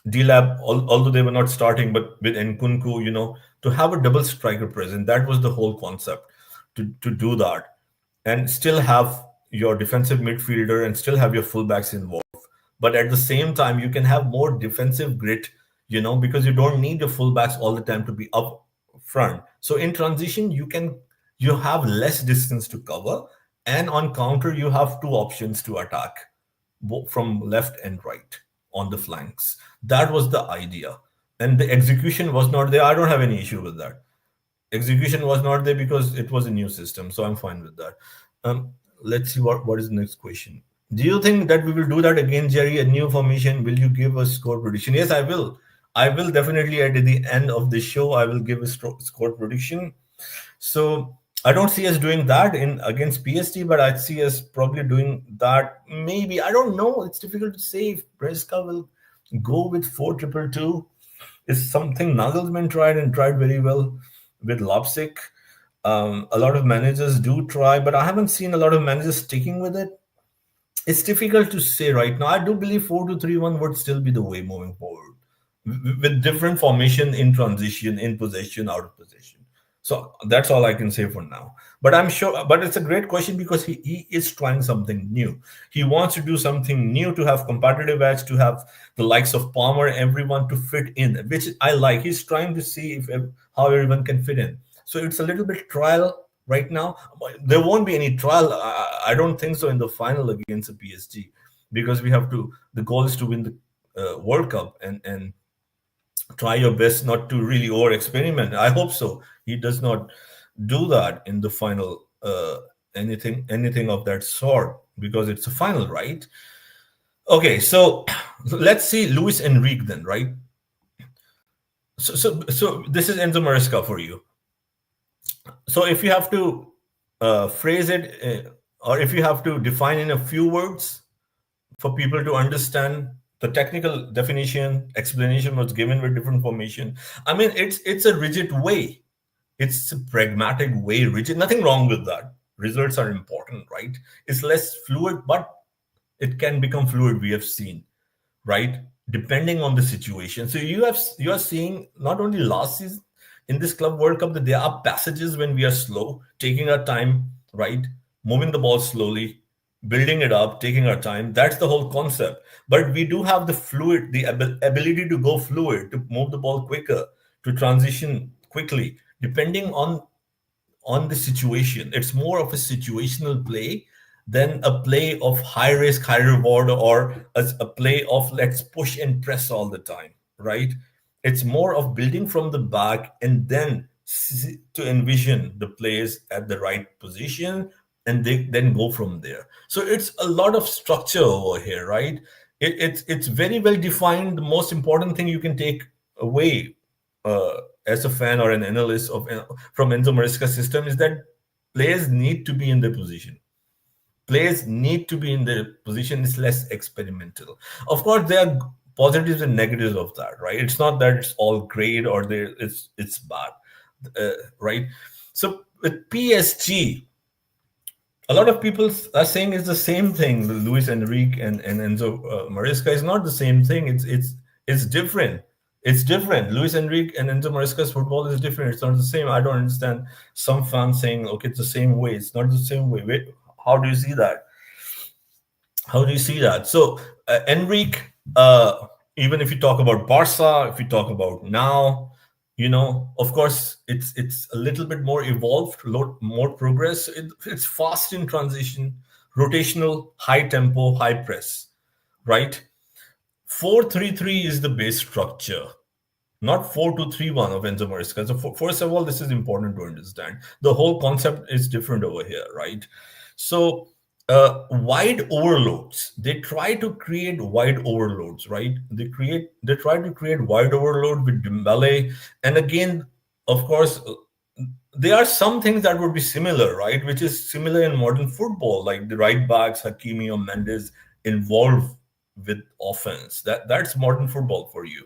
D-Lab, although they were not starting, but with Nkunku, to have a double striker presence. That was the whole concept, to do that and still have your defensive midfielder and still have your fullbacks involved. But at the same time, you can have more defensive grit, because you don't need your fullbacks all the time to be up front. So in transition, you have less distance to cover, and on counter, you have two options to attack, both from left and right on the flanks. That was the idea, and the execution was not there. I don't have any issue with that. Execution was not there because it was a new system, so I'm fine with that. Let's see what is the next question. Do you think that we will do that again, Jerry? A new formation? Will you give a score prediction? Yes, I will. I will definitely at the end of the show. I will give a score prediction. So I don't see us doing that in against PSG, but I see us probably doing that. Maybe, I don't know. It's difficult to say if Bresca will go with 4-2-2. It's something Nagelsmann tried very well with Leipzig. A lot of managers do try, but I haven't seen a lot of managers sticking with it. It's difficult to say right now. I do believe 4-2-3-1 would still be the way moving forward, with different formation in transition, in possession, out of possession. So that's all I can say for now. But I'm sure, but it's a great question because he is trying something new. He wants to do something new to have competitive edge, to have the likes of Palmer, everyone to fit in, which I like. He's trying to see if how everyone can fit in. So it's a little bit trial right now. There won't be any trial. I don't think so in the final against the PSG, because we have to. The goal is to win the World Cup and try your best not to really over experiment. I hope so. He does not do that in the final, anything of that sort, because it's a final, right? Okay, so let's see Luis Enrique then, right? So this is Enzo Maresca for you. So if you have to phrase it, or if you have to define in a few words for people to understand, the technical definition explanation was given with different formation. I mean, it's a rigid way. It's a pragmatic way, rigid. Nothing wrong with that. Results are important, right? It's less fluid, but it can become fluid. We have seen, right? Depending on the situation. So you are seeing not only last season in this Club World Cup that there are passages when we are slow, taking our time, right? Moving the ball slowly, building it up, taking our time. That's the whole concept. But we do have the fluid, the ability to go fluid, to move the ball quicker, to transition quickly, depending on the situation. It's more of a situational play than a play of high risk, high reward, or a play of let's push and press all the time, right? It's more of building from the back and then to envision the players at the right position and they then go from there. So it's a lot of structure over here, right? It's very well defined. The most important thing you can take away as a fan or an analyst from Enzo Maresca's system is that players need to be in their position. Players need to be in their position. Is less experimental. Of course, there are positives and negatives of that, right? It's not that it's all great or there it's bad, right? So with PSG, a lot of people are saying it's the same thing. Luis Enrique and Enzo Maresca is not the same thing. It's different. It's different. Luis Enrique and Enzo Maresca's football is different. It's not the same. I don't understand some fans saying, okay, it's the same way. It's not the same way. Wait, how do you see that? How do you see that? So, Enrique, even if you talk about Barca, if you talk about now, of course, it's a little bit more evolved, more progress. It's fast in transition, rotational, high tempo, high press, right? 4-3-3 is the base structure, not 4-2-3-1 of Enzo Maresca. So first of all, this is important to understand. The whole concept is different over here, right? So wide overloads. They try to create wide overloads, right? They try to create wide overload with Dembele, and again, of course, there are some things that would be similar, right? Which is similar in modern football, like the right backs, Hakimi or Mendes, involved with offense. That's modern football for you.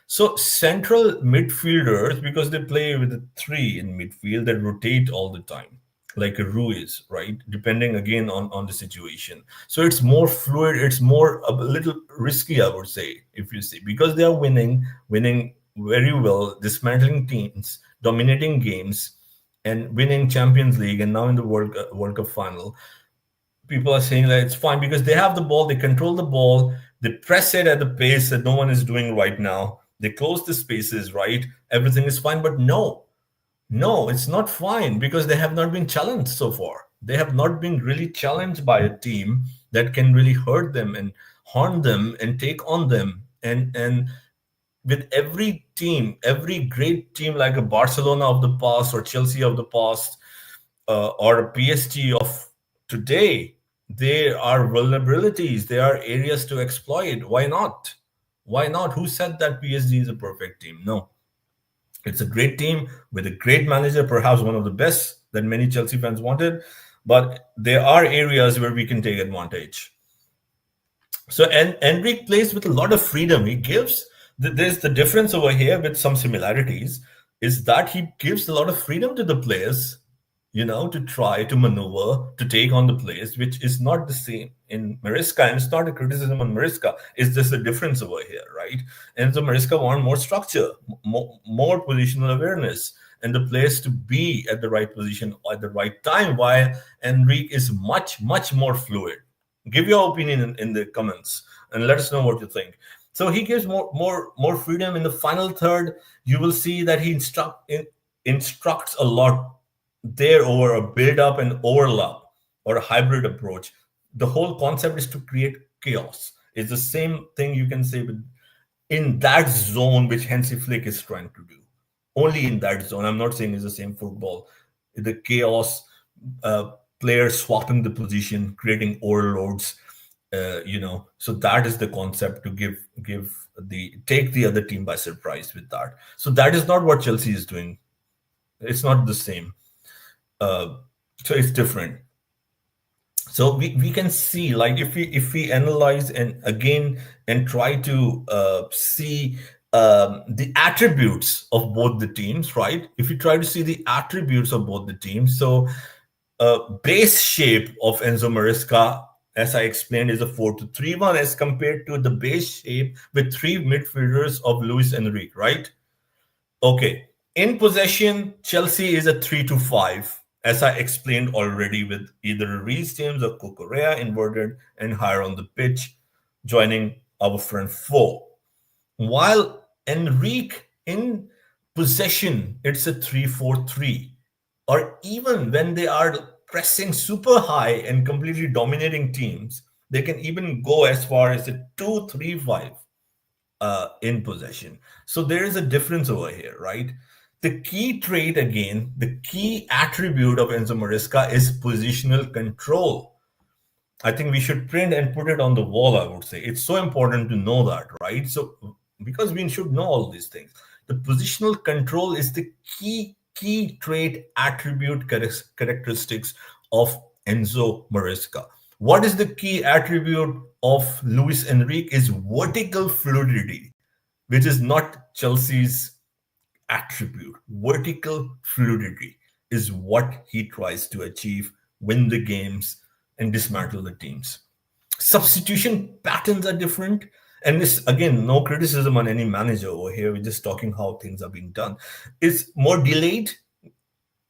So central midfielders, because they play with a three in midfield that rotate all the time, like a Ruiz, right? Depending again on the situation. So it's more fluid. It's more a little risky, I would say, if you see, because they are winning very well, dismantling teams, dominating games, and winning Champions League, and now in the World Cup final. People are saying that it's fine because they have the ball, they control the ball, they press it at the pace that no one is doing right now. They close the spaces, right? Everything is fine. But no, it's not fine because they have not been challenged so far. They have not been really challenged by a team that can really hurt them and harm them and take on them. And with every team, every great team like a Barcelona of the past or Chelsea of the past, or a PSG of today, there are vulnerabilities, there are areas to exploit. Why not? Why not? Who said that PSG is a perfect team? No, it's a great team with a great manager, perhaps one of the best that many Chelsea fans wanted. But there are areas where we can take advantage. So, and Enrique plays with a lot of freedom. He gives, there's the difference over here with some similarities, is that he gives a lot of freedom to the players, to try to maneuver, to take on the players, which is not the same in Maresca. And it's not a criticism on Maresca. It's just a difference over here, right? And so Maresca want more structure, more positional awareness, and the players to be at the right position at the right time, while Enrique is much, much more fluid. Give your opinion in the comments and let us know what you think. So he gives more freedom in the final third. You will see that he instructs a lot there over a build up and overlap or a hybrid approach. The whole concept is to create chaos. It's the same thing you can say with in that zone which Hansi Flick is trying to do. Only in that zone. I'm not saying it's the same football. The chaos, players swapping the position, creating overloads. So that is the concept to give the take the other team by surprise with that. So that is not what Chelsea is doing. It's not the same. So it's different. So we can see, like, if we analyze and again and try to see the attributes of both the teams, right? If you try to see the attributes of both the teams, so base shape of Enzo Maresca, as I explained, is a 4-2-3-1 as compared to the base shape with three midfielders of Luis Enrique, right? Okay. In possession, Chelsea is a 3-5, as I explained already, with either Reece James or Cucurella inverted and higher on the pitch, joining our front four. While Enrique in possession, it's a 3-4-3. Or even when they are pressing super high and completely dominating teams, they can even go as far as a 2-3-5 in possession. So there is a difference over here, right? The key trait, again, the key attribute of Enzo Maresca is positional control. I think we should print and put it on the wall, I would say. It's so important to know that, right? So, because we should know all these things. The positional control is the key trait attribute characteristics of Enzo Maresca. What is the key attribute of Luis Enrique is vertical fluidity, which is not Chelsea's attribute. Vertical fluidity is what he tries to achieve, win the games, and dismantle the teams. Substitution patterns are different. And this, again, no criticism on any manager over here. We're just talking how things are being done. It's more delayed.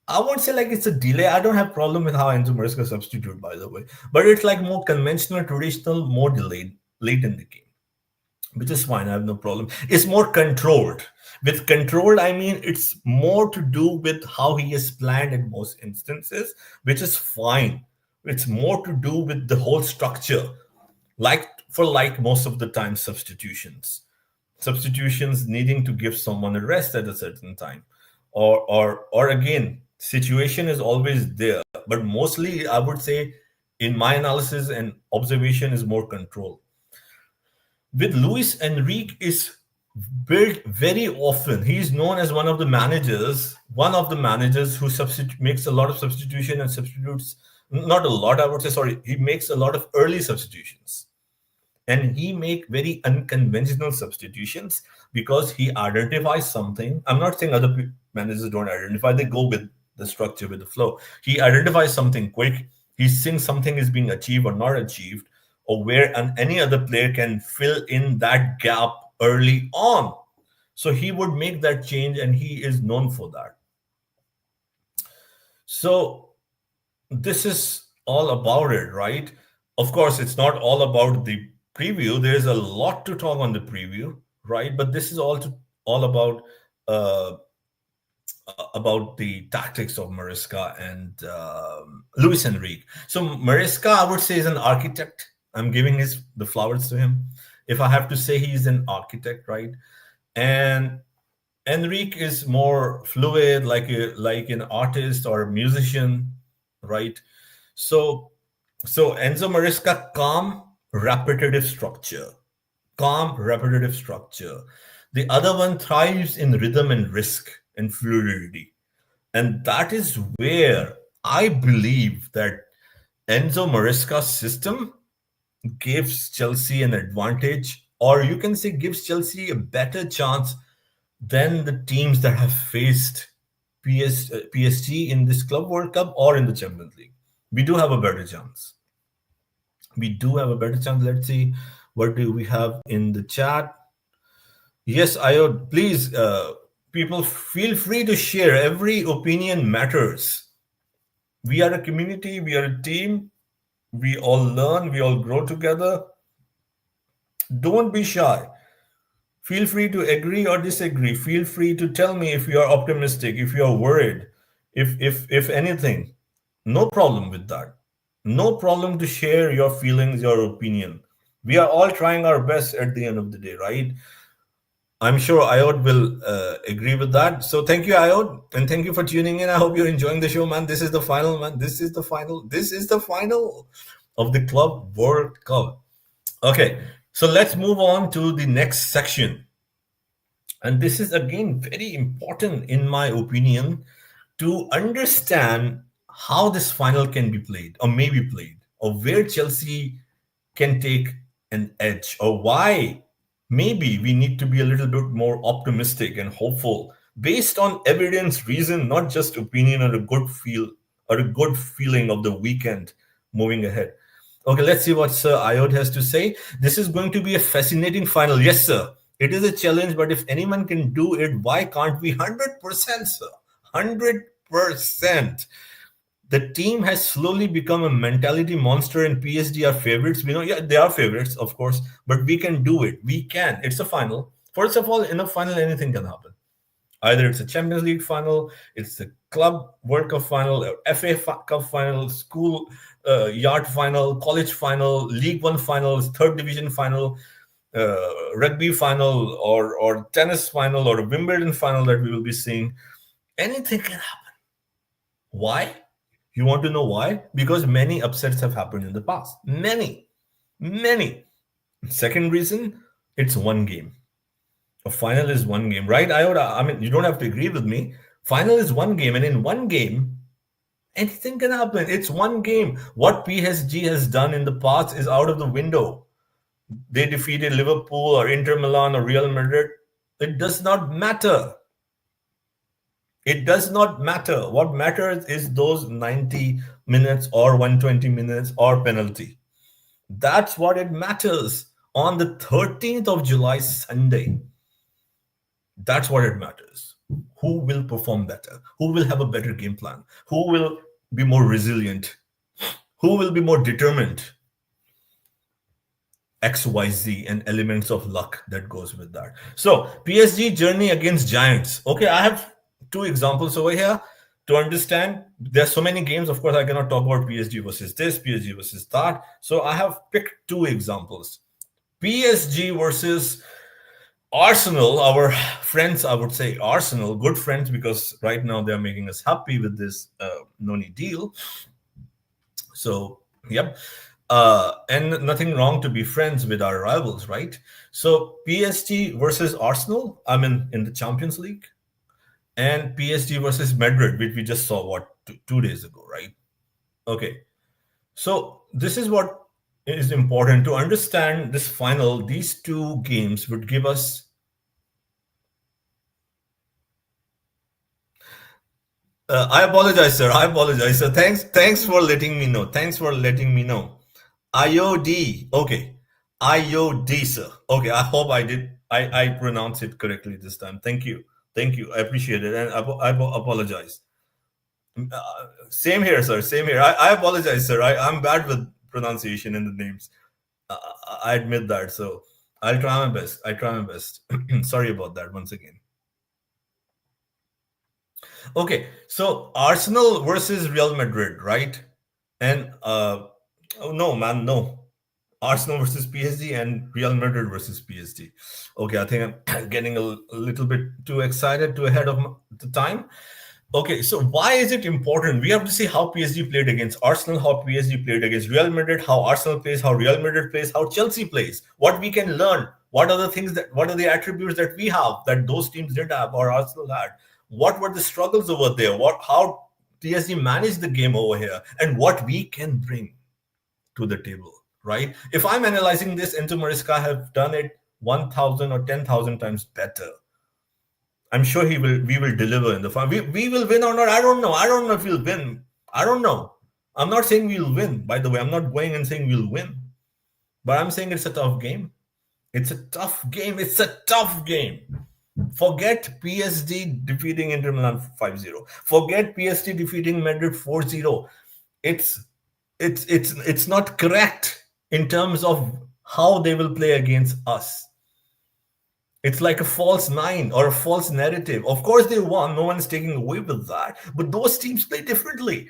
I won't say like it's a delay. I don't have problem with how Enzo Maresca substitute, by the way. But it's like more conventional, traditional, more delayed, late in the game, which is fine. I have no problem. It's more controlled. With controlled, I mean it's more to do with how he is planned in most instances, which is fine. It's more to do with the whole structure, like most of the time substitutions needing to give someone a rest at a certain time, or again, situation is always there, but mostly I would say in my analysis and observation is more control. With Luis Enrique is built very often. He is known as one of the managers who makes a lot of substitution and substitutes, not a lot, I would say, sorry, he makes a lot of early substitutions. And he make very unconventional substitutions because he identifies something. I'm not saying other managers don't identify, they go with the structure, with the flow. He identifies something quick. He thinks something is being achieved or not achieved, or where any other player can fill in that gap early on. So he would make that change, and he is known for that. So this is all about it, right? Of course, it's not all about the preview. There's a lot to talk on the preview, right? But this is all uh, about the tactics of Maresca and Luis Enrique. So Maresca, I would say, is an architect. I'm giving the flowers to him. If I have to say, he's an architect, right? And Enrique is more fluid, like an artist or a musician, right? So Enzo Maresca, calm, repetitive structure. The other one thrives in rhythm and risk and fluidity. And that is where I believe that Enzo Maresca's system gives Chelsea an advantage, or you can say gives Chelsea a better chance than the teams that have faced PSG in this Club World Cup or in the Champions League. We do have a better chance. Let's see, what do we have in the chat? Yes, Ayod, please, people, feel free to share. Every opinion matters. We are a community, we are a team. We all learn, we all grow together. Don't be shy. Feel free to agree or disagree. Feel free to tell me if you are optimistic, if you are worried, if anything. No problem with that. No problem to share your feelings, your opinion. We are all trying our best at the end of the day, right? I'm sure Ayod will agree with that. So thank you, Ayod, and thank you for tuning in. I hope you're enjoying the show, man. This is the final, man. This is the final. This is the final of the Club World Cup. Okay, so let's move on to the next section. And this is again very important, in my opinion, to understand how this final can be played or may be played, or where Chelsea can take an edge, or why maybe we need to be a little bit more optimistic and hopeful based on evidence, reason, not just opinion or a good feeling of the weekend moving ahead. Okay, let's see what Sir Ayod has to say. This is going to be a fascinating final. Yes, sir. It is a challenge, but if anyone can do it, why can't we? 100%, sir. 100%. The team has slowly become a mentality monster, and PSG are favorites. We know, yeah, they are favorites, of course, but we can do it. We can. It's a final. First of all, in a final, anything can happen. Either it's a Champions League final, it's a Club World Cup final, or FA Cup final, school yard final, college final, League One finals, third division final, rugby final, or tennis final, or a Wimbledon final that we will be seeing. Anything can happen. Why? You want to know why? Because many upsets have happened in the past. Many. Second reason, it's one game. A final is one game, right? I mean, you don't have to agree with me. Final is one game, and in one game, Anything can happen. It's one game. What PSG has done in the past is out of the window. They defeated Liverpool or Inter Milan or Real Madrid. It does not matter. It does not matter. What matters is those 90 minutes or 120 minutes or penalty. That's what it matters on the 13th of July, Sunday. That's what it matters. Who will perform better? Who will have a better game plan? Who will be more resilient? Who will be more determined? XYZ and elements of luck that goes with that. So, PSG journey against Giants. Okay, I have two examples over here to understand. There's so many games. Of course, I cannot talk about PSG versus this, PSG versus that. So, I have picked two examples. PSG versus Arsenal, our friends, I would say Arsenal, good friends, because right now they're making us happy with this Noni deal. So, yep. And nothing wrong to be friends with our rivals, right? So, PSG versus Arsenal, I mean, in the Champions League, and PSG versus Madrid, which we just saw, what, 2 days ago, right? Okay. So, this is what is important to understand this final. These two games would give us. I apologize, sir. I apologize, sir. Thanks for letting me know. Thanks for letting me know. IOD. Okay. IOD, sir. Okay. I hope I pronounced it correctly this time. Thank you. Thank you. I appreciate it. And I apologize. Same here, sir. Same here. I apologize, sir. I'm bad with pronunciation in the names. Uh, I admit that. So I'll try my best. I try my best. Sorry about that once again. Okay, so Arsenal versus Real Madrid, right? And oh no, man, no. Arsenal versus PSG and Real Madrid versus PSG. Okay, I think I'm getting a little bit too excited, too ahead of the time. Okay, so why is it important? We have to see how PSG played against Arsenal, how PSG played against Real Madrid, how Arsenal plays, how Real Madrid plays, how Chelsea plays. What we can learn. What are the attributes that we have that those teams didn't have or Arsenal had? What were the struggles over there? How PSG managed the game over here, and what we can bring to the table, right? If I'm analyzing this, Enzo Maresca have done it 1,000 or 10,000 times better. I'm sure we will deliver in the final. We will win or not. I don't know. I don't know if we'll win. I don't know. I'm not saying we'll win, by the way. I'm not going and saying we'll win. But I'm saying it's a tough game. It's a tough game. It's a tough game. Forget PSG defeating Inter Milan 5-0. Forget PSG defeating Madrid 4-0. It's it's not correct in terms of how they will play against us. It's like a false nine or a false narrative. Of course, they won. No one's taking away with that. But those teams play differently.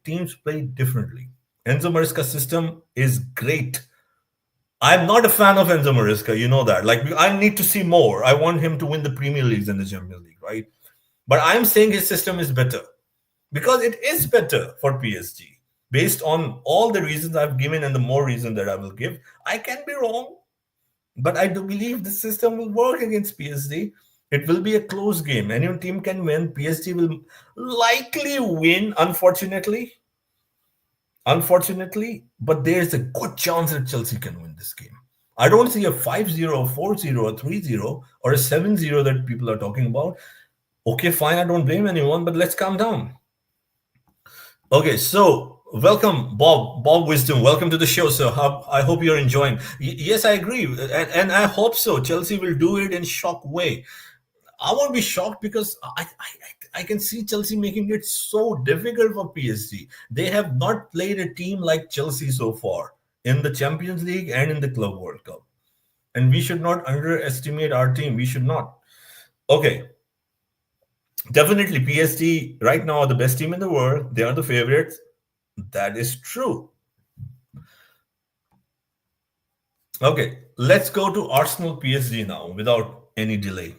Teams play differently. Enzo Maresca's system is great. I'm not a fan of Enzo Maresca. You know that. Like, I need to see more. I want him to win the Premier Leagues and the Champions League, right? But I'm saying his system is better because it is better for PSG based on all the reasons I've given and the more reason that I will give. I can be wrong. But I do believe the system will work against PSG. It will be a close game. Any team can win. PSG will likely win, unfortunately. But there's a good chance that Chelsea can win this game. I don't see a 5-0, 4-0, or 3-0, or a 7-0 that people are talking about. Okay, fine, I don't blame anyone, but let's calm down. Okay, so welcome, Bob. Bob Wisdom. Welcome to the show, sir. I hope you're enjoying. Yes, I agree, and I hope so. Chelsea will do it in shock way. I won't be shocked because I can see Chelsea making it so difficult for PSG. They have not played a team like Chelsea so far in the Champions League and in the Club World Cup, and we should not underestimate our team. We should not. Okay, definitely PSG right now are the best team in the world. They are the favorites. That is true. Okay, let's go to Arsenal PSG now without any delay.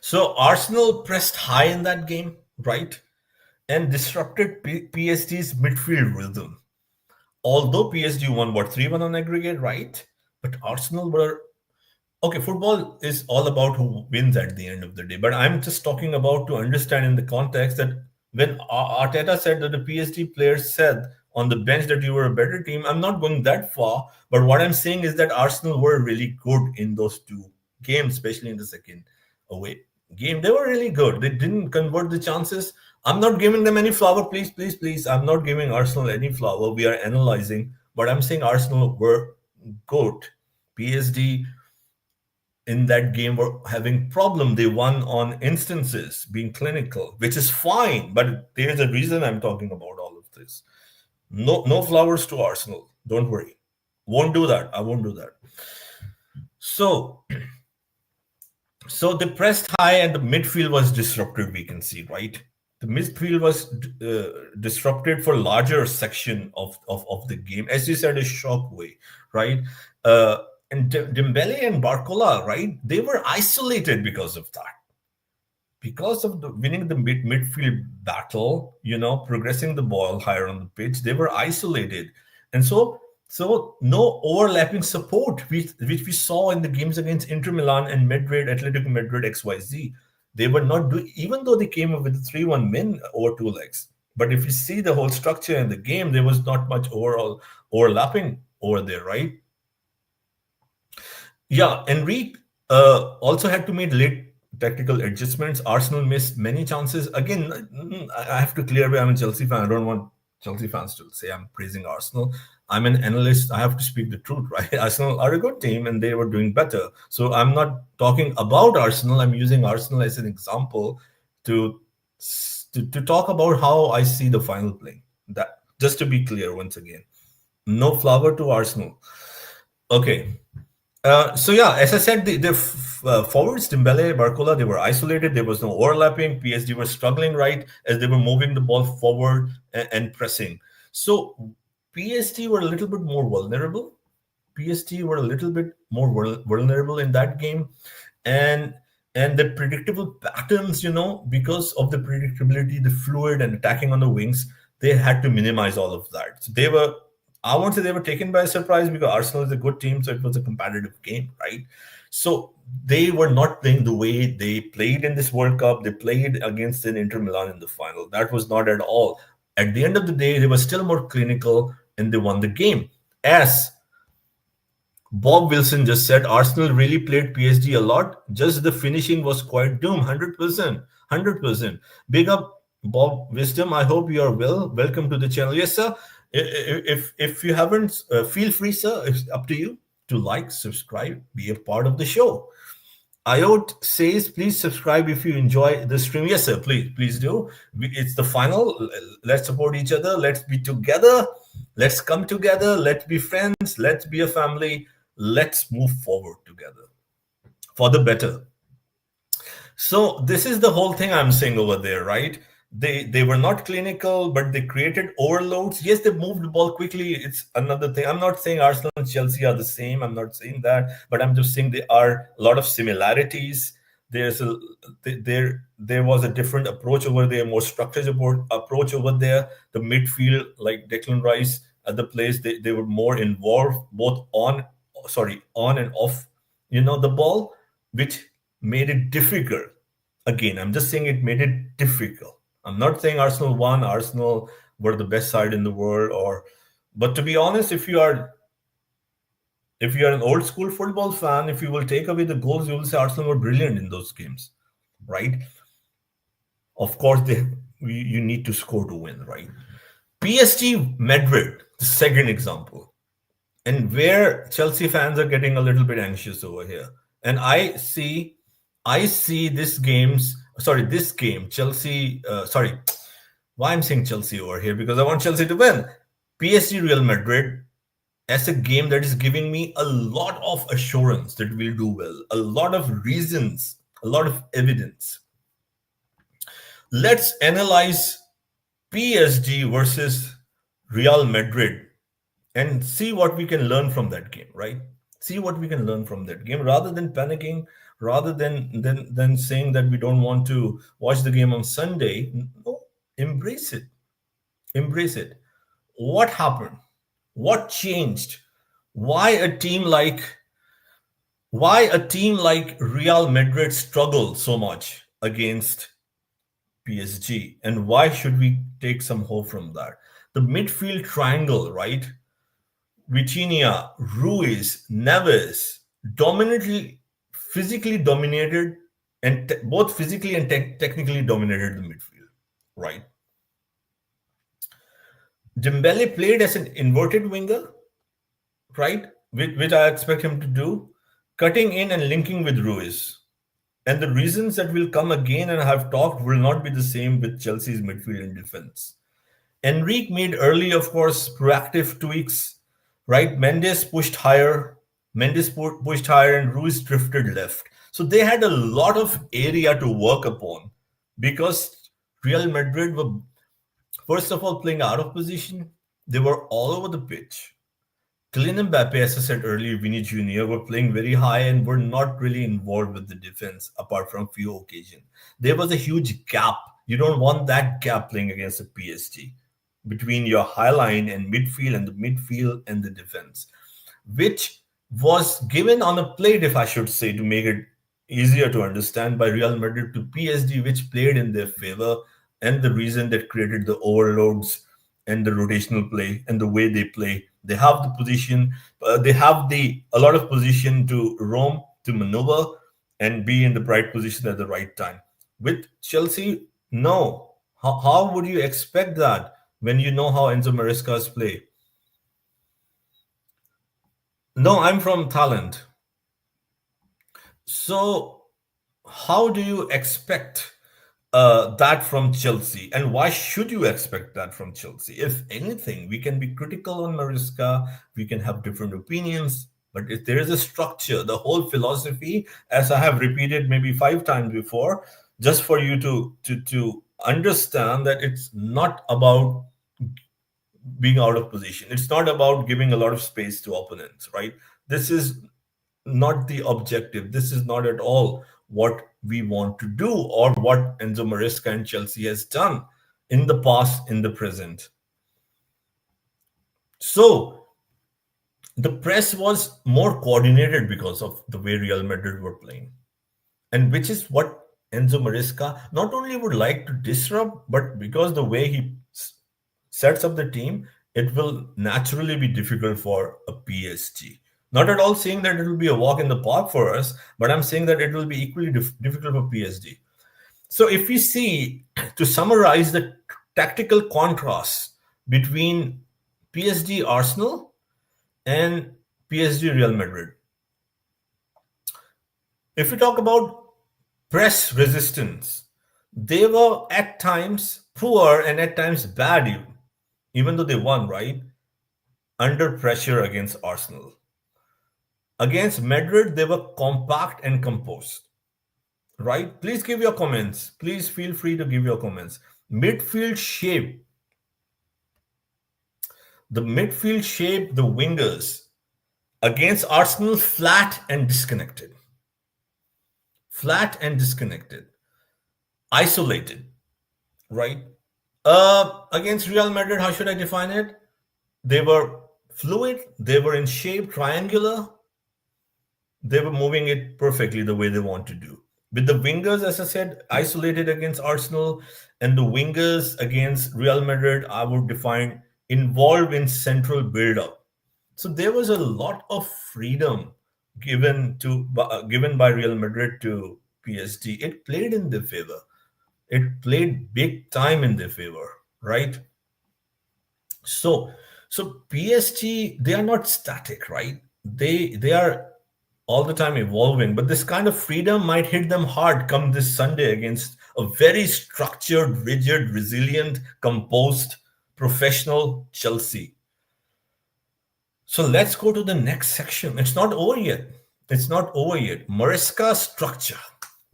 So Arsenal pressed high in that game, right? And disrupted PSG's midfield rhythm. Although PSG won what 3-1 on aggregate, right? But Arsenal were okay. Football is all about who wins at the end of the day. But I'm just talking about to understand in the context that When Arteta said that the PSG players said on the bench that you were a better team, I'm not going that far. But what I'm saying is that Arsenal were really good in those two games, especially in the second away game. They were really good. They didn't convert the chances. I'm not giving them any flower, please, please, please. I'm not giving Arsenal any flower. We are analyzing, but I'm saying Arsenal were good. PSG in that game were having problem. They won on instances, being clinical, which is fine. But there's a reason I'm talking about all of this. No flowers to Arsenal. Don't worry. Won't do that. I won't do that. So the pressed high and the midfield was disrupted. We can see, right? The midfield was disrupted for larger section of the game, as you said, a shock way, right? Uh, and Dembele and Barcola, right? They were isolated because of that, because of the winning the midfield battle, progressing the ball higher on the pitch. They were isolated, and so no overlapping support, which we saw in the games against Inter Milan and Madrid, Atletico Madrid, XYZ. They were not doing, even though they came up with a 3-1 win over two legs. But if you see the whole structure in the game, there was not much overall overlapping over there, right? Yeah, Enrique also had to make late tactical adjustments. Arsenal missed many chances. Again, I have to clear away, I'm a Chelsea fan. I don't want Chelsea fans to say I'm praising Arsenal. I'm an analyst. I have to speak the truth, right? Arsenal are a good team and they were doing better. So I'm not talking about Arsenal. I'm using Arsenal as an example to to talk about how I see the final play. That, just to be clear once again, no flower to Arsenal. Okay. So yeah, as I said, the forwards, Dembele, Barcola, they were isolated. There was no overlapping. PSG were struggling, right, as they were moving the ball forward and pressing. So PSG were a little bit more vulnerable. PSG were a little bit more vulnerable in that game, and the predictable patterns, because of the predictability, the fluid and attacking on the wings, they had to minimize all of that. So they were, I won't say they were taken by surprise, because Arsenal is a good team, so it was a competitive game, right? So they were not playing the way they played in this World Cup. They played against an Inter Milan in the final. That was not at all. At the end of the day, they were still more clinical and they won the game. As Bob Wilson just said, Arsenal really played PSG a lot. Just the finishing was quite doomed. 100%. 100%. Big up, Bob Wisdom. I hope you are well. Welcome to the channel. Yes, sir. If you haven't, feel free, sir. It's up to you to like, subscribe, be a part of the show. Iot says, please subscribe if you enjoy the stream. Yes, sir. Please do. It's the final. Let's support each other. Let's be together. Let's come together. Let's be friends. Let's be a family. Let's move forward together for the better. So this is the whole thing I'm saying over there, right? They were not clinical, but they created overloads. Yes, they moved the ball quickly. It's another thing. I'm not saying Arsenal and Chelsea are the same. I'm not saying that, but I'm just saying there are a lot of similarities. There was a different approach over there, more structured approach over there. The midfield, like Declan Rice at the place, they were more involved both on and off, the ball, which made it difficult. Again, I'm just saying it made it difficult. I'm not saying Arsenal won, Arsenal were the best side in the world, but to be honest, if you are an old school football fan, if you will take away the goals, you will say Arsenal were brilliant in those games, right? Of course, you need to score to win, right? PSG Madrid, the second example, and where Chelsea fans are getting a little bit anxious over here. And I see this game, Chelsea, why I'm saying Chelsea over here, because I want Chelsea to win. PSG Real Madrid as a game that is giving me a lot of assurance that we'll do well, a lot of reasons, a lot of evidence. Let's analyze PSG versus Real Madrid and see what we can learn from that game, right? See what we can learn from that game, rather than panicking, rather than saying that we don't want to watch the game on Sunday. No, embrace it. Embrace it. What happened? What changed? Why a team like Real Madrid struggled so much against PSG. And why should we take some hope from that? The midfield triangle, right? Vitinha, Ruiz, Neves, dominantly, physically dominated, and both physically and technically dominated the midfield, right? Dembele played as an inverted winger, right? Which I expect him to do, cutting in and linking with Ruiz. And the reasons that will come again and have talked will not be the same with Chelsea's midfield and defense. Enrique made early, of course, proactive tweaks, right? Mendes pushed higher, and Ruiz drifted left. So they had a lot of area to work upon because Real Madrid were, first of all, playing out of position. They were all over the pitch. Kylian Mbappe, as I said earlier, Vinny Jr. were playing very high and were not really involved with the defense apart from few occasions. There was a huge gap. You don't want that gap playing against the PSG between your high line and midfield and the midfield and the defense, which was given on a plate, if I should say, to make it easier to understand by Real Madrid to PSG, which played in their favor and the reason that created the overloads and the rotational play and the way they play. They have the position, they have the a lot of position to roam, to maneuver, and be in the right position at the right time. With Chelsea, no. How would you expect that when you know how Enzo Maresca's play? No, I'm from Thailand. So, how do you expect that from Chelsea? And why should you expect that from Chelsea? If anything, we can be critical on Mariska, we can have different opinions, but if there is a structure, the whole philosophy, as I have repeated maybe 5 times before, just for you to understand that it's not about being out of position. It's not about giving a lot of space to opponents, right? This is not the objective. This is not at all what we want to do or what Enzo Maresca and Chelsea has done in the past, in the present. So the press was more coordinated because of the way Real Madrid were playing, and which is what Enzo Maresca not only would like to disrupt, but because the way he sets up the team, it will naturally be difficult for a PSG. Not at all saying that it will be a walk in the park for us, but I'm saying that it will be equally difficult for PSG. So if we see, to summarize the tactical contrast between PSG Arsenal and PSG Real Madrid, if we talk about press resistance, they were at times poor and at times bad, even though they won, right? Under pressure against Arsenal. Against Madrid, they were compact and composed, right? Please give your comments. Please feel free to give your comments. Midfield shape. The midfield shape, the wingers. Against Arsenal, flat and disconnected. Flat and disconnected. Isolated, right? Against Real Madrid, how should I define it? They were fluid, they were in shape, triangular, they were moving it perfectly the way they want to do. With the wingers, as I said, isolated against Arsenal, and the wingers against Real Madrid, I would define involved in central build-up. So there was a lot of freedom given by Real Madrid to PSG. It played in their favor. It played big time in their favor, right? So, so PSG, they are not static, right? They are all the time evolving, but this kind of freedom might hit them hard come this Sunday against a very structured, rigid, resilient, composed, professional Chelsea. So let's go to the next section. It's not over yet. It's not over yet. Maresca structure.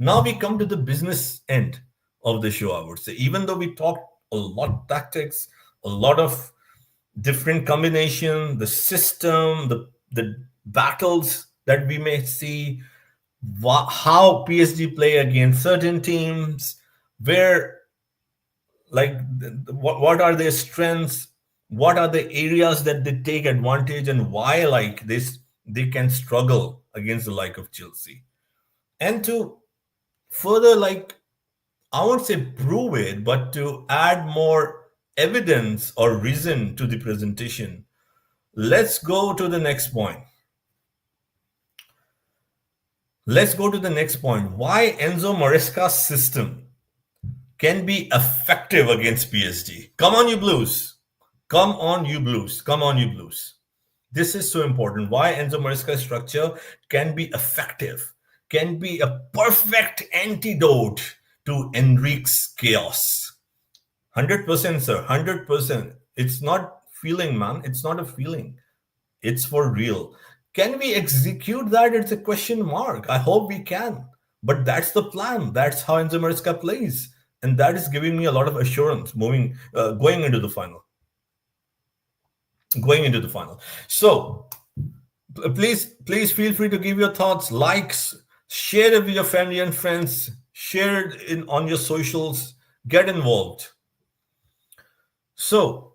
Now we come to the business end of the show, I would say. Even though we talked a lot tactics, a lot of different combination, the system, the battles that we may see, how PSG play against certain teams, where like what are their strengths, what are the areas that they take advantage, and why like this they can struggle against the like of Chelsea. And to further like I won't say prove it, but to add more evidence or reason to the presentation. Let's go to the next point. Let's go to the next point. Why Enzo Maresca's system can be effective against PSG. Come on, you Blues. Come on, you Blues. Come on, you Blues. This is so important. Why Enzo Maresca's structure can be effective, can be a perfect antidote to Enrique's chaos. 100%, sir. 100%. It's not feeling, man. It's not a feeling. It's for real. Can we execute that? It's a question mark. I hope we can. But that's the plan. That's how Enzo Maresca plays. And that is giving me a lot of assurance going into the final. Going into the final. So please feel free to give your thoughts, likes, share it with your family and friends, share it on your socials, get involved. So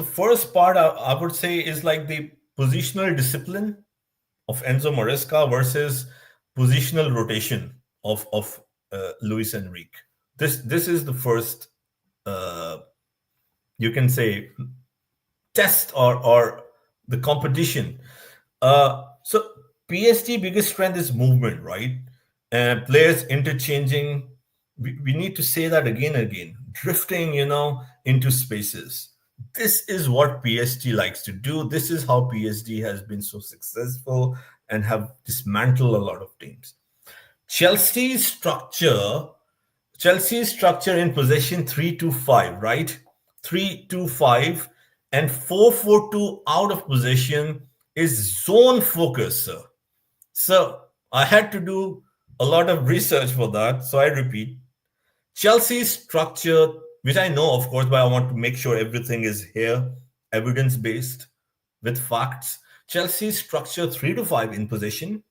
first part I would say is like the positional discipline of Enzo Maresca versus positional rotation of Luis Enrique. This is the first you can say test or the competition. So PSG biggest strength is movement, right? And players interchanging. We need to say that again and again. Drifting, into spaces. This is what PSG likes to do. This is how PSG has been so successful and have dismantled a lot of teams. Chelsea's structure in possession 3-5, right? 3-5 and 4-4-2 out of possession is zone focus, sir. So I had to do a lot of research for that. So I repeat, Chelsea's structure, which I know, of course, but I want to make sure everything is here, evidence-based, with facts. Chelsea's structure 3-5 in possession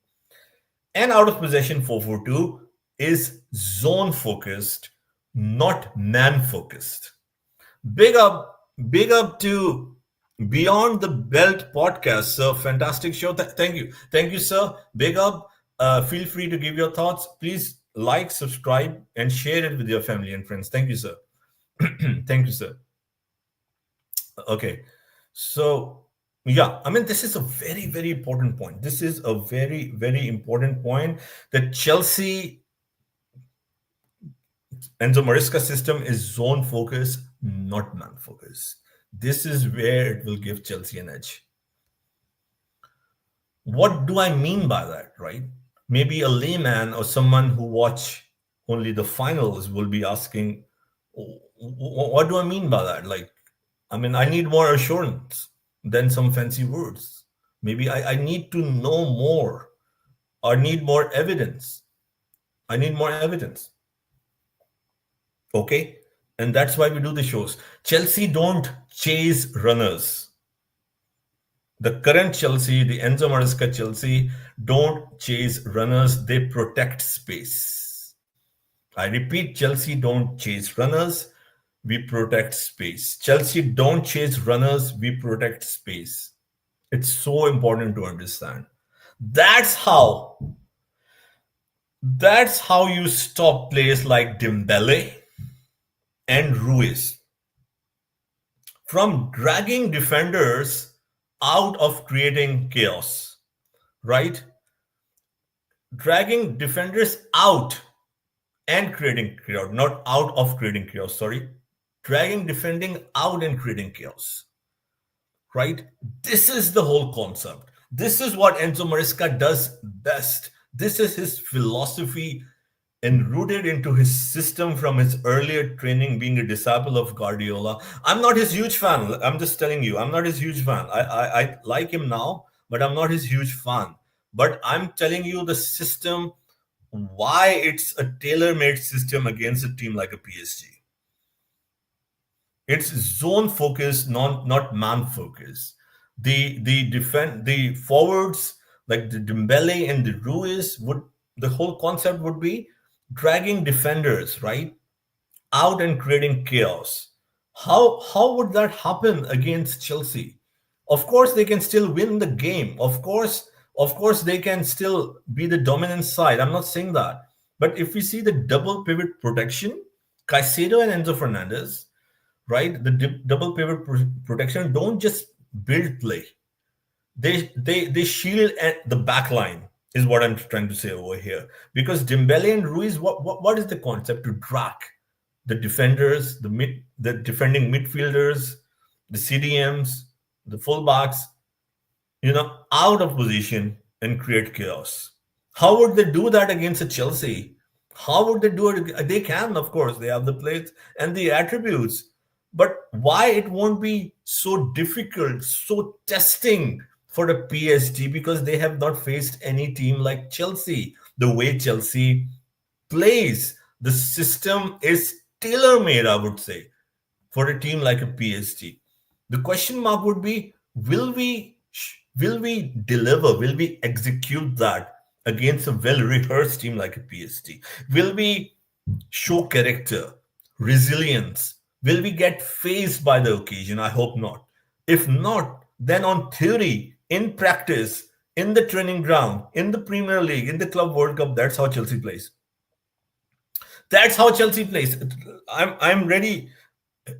and out of possession 4-4-2 is zone-focused, not man-focused. Big up to Beyond the Belt podcast, sir. Fantastic show. Thank you, sir. Big up. Feel free to give your thoughts. Please like, subscribe, and share it with your family and friends. Thank you, sir. Thank you, sir. Okay, so yeah, I mean, this is a very, very important point. This is a very, very important point that Chelsea Enzo Maresca system is zone focus, not man focus. This is where it will give Chelsea an edge. What do I mean by that, right? Maybe a layman or someone who watch only the finals will be asking, what do I mean by that? Like, I mean, I need more assurance than some fancy words. Maybe I need to know more or need more evidence. I need more evidence. Okay? And that's why we do the shows. Chelsea don't chase runners. The current Chelsea, the Enzo Maresca Chelsea, don't chase runners. They protect space. I repeat, Chelsea don't chase runners. We protect space. Chelsea don't chase runners. We protect space. It's so important to understand. That's how you stop players like Dembele and Ruiz from dragging defenders out of creating chaos, right? Dragging defenders out and creating chaos, not out of creating chaos, sorry. Dragging defending out and creating chaos, right? This is the whole concept. This is what Enzo Maresca does best. This is his philosophy and rooted into his system from his earlier training, being a disciple of Guardiola. I'm not his huge fan. I'm just telling you, I'm not his huge fan. I like him now, but I'm not his huge fan. But I'm telling you the system, why it's a tailor-made system against a team like a PSG. It's zone focus, not man focus. The forwards like the Dembele and the Ruiz the whole concept would be dragging defenders right out and creating chaos. How would that happen against Chelsea? Of course, they can still win the game. Of course, they can still be the dominant side. I'm not saying that, But if we see the double pivot protection, Caicedo and Enzo Fernandez, right? The double pivot protection don't just build play; they shield at the back line. Is what I'm trying to say over here. Because Dembele and Ruiz, what is the concept to drag the defenders, the defending midfielders, the CDMs, the fullbacks, out of position and create chaos. How would they do that against a Chelsea? How would they do it? They can, of course, they have the plates and the attributes. But why it won't be so difficult, so testing for the PSG? Because they have not faced any team like Chelsea. The way Chelsea plays, the system is tailor made, I would say, for a team like a PSG. The question mark would be: will we deliver? Will we execute that against a well rehearsed team like a PSG? Will we show character, resilience? Will we get phased by the occasion? I hope not. If not, then on theory, in practice, in the training ground, in the Premier League, in the Club World Cup, that's how Chelsea plays. That's how Chelsea plays. I'm ready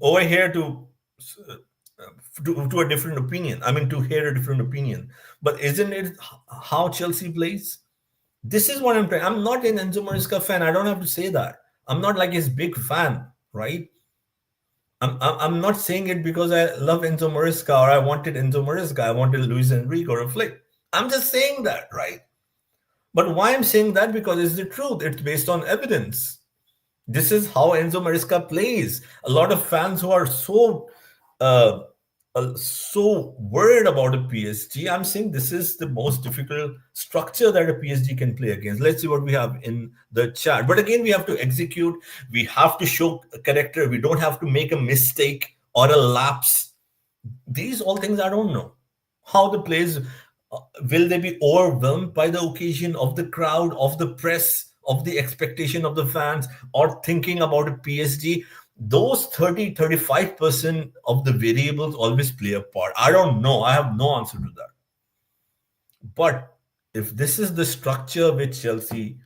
over here to a different opinion. I mean, to hear a different opinion. But isn't it how Chelsea plays? This is what I'm trying. I'm not an Enzo Maresca fan. I don't have to say that. I'm not like his big fan, right? I'm not saying it because I love Enzo Maresca or I wanted Enzo Maresca. I wanted Luis Enrique or a Flick. I'm just saying that, right? But why I'm saying that? Because it's the truth. It's based on evidence. This is how Enzo Maresca plays. A lot of fans who are uh, so worried about a PSG. I'm saying this is the most difficult structure that a PSG can play against. Let's see what we have in the chat. But again, we have to execute. We have to show character. We don't have to make a mistake or a lapse. These all things I don't know. How the players will they be overwhelmed by the occasion of the crowd, of the press, of the expectation of the fans, or thinking about a PSG? Those 30-35% of the variables always play a part. I don't know. I have no answer to that. But if this is the structure which Chelsea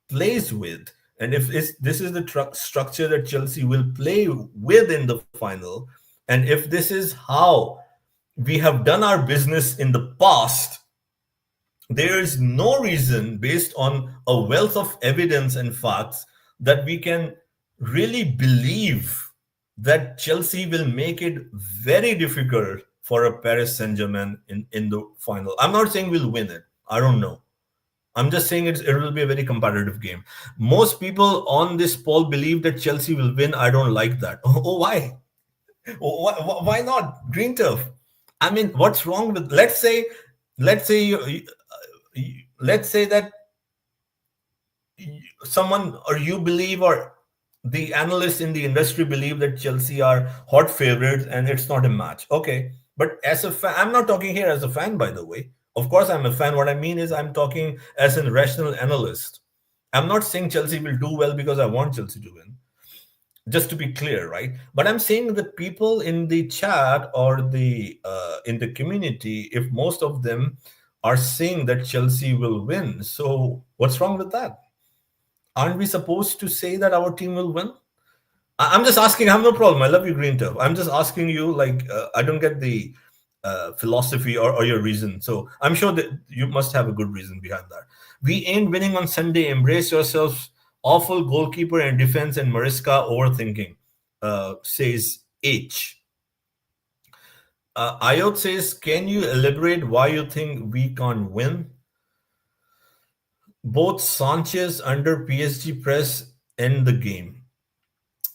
plays with, and if this is the structure that Chelsea will play with in the final, and if this is how we have done our business in the past, there is no reason, based on a wealth of evidence and facts, that we can really believe that Chelsea will make it very difficult for a Paris Saint-Germain in the final. I'm not saying we'll win it. I don't know. I'm just saying it will be a very competitive game. Most people on this poll believe that Chelsea will win. I don't like that. Oh, why? Why not? Green turf. I mean, what's wrong with? Let's say let's say that someone or you believe, or the analysts in the industry believe, that Chelsea are hot favorites and it's not a match. Okay, but as a fan, I'm not talking here as a fan, by the way. Of course, I'm a fan. What I mean is, I'm talking as a rational analyst. I'm not saying Chelsea will do well because I want Chelsea to win. Just to be clear, right? But I'm saying that people in the chat or the in the community, if most of them are saying that Chelsea will win, so what's wrong with that? Aren't we supposed to say that our team will win? I'm just asking. I have no problem. I love you, Green Turf. I'm just asking you, like, I don't get the philosophy or your reason. So I'm sure that you must have a good reason behind that. We ain't winning on Sunday. Embrace yourselves. Awful goalkeeper and defense, and Maresca overthinking, says H. Ayot says, can you elaborate why you think we can't win? Both Sanchez under PSG press end the game.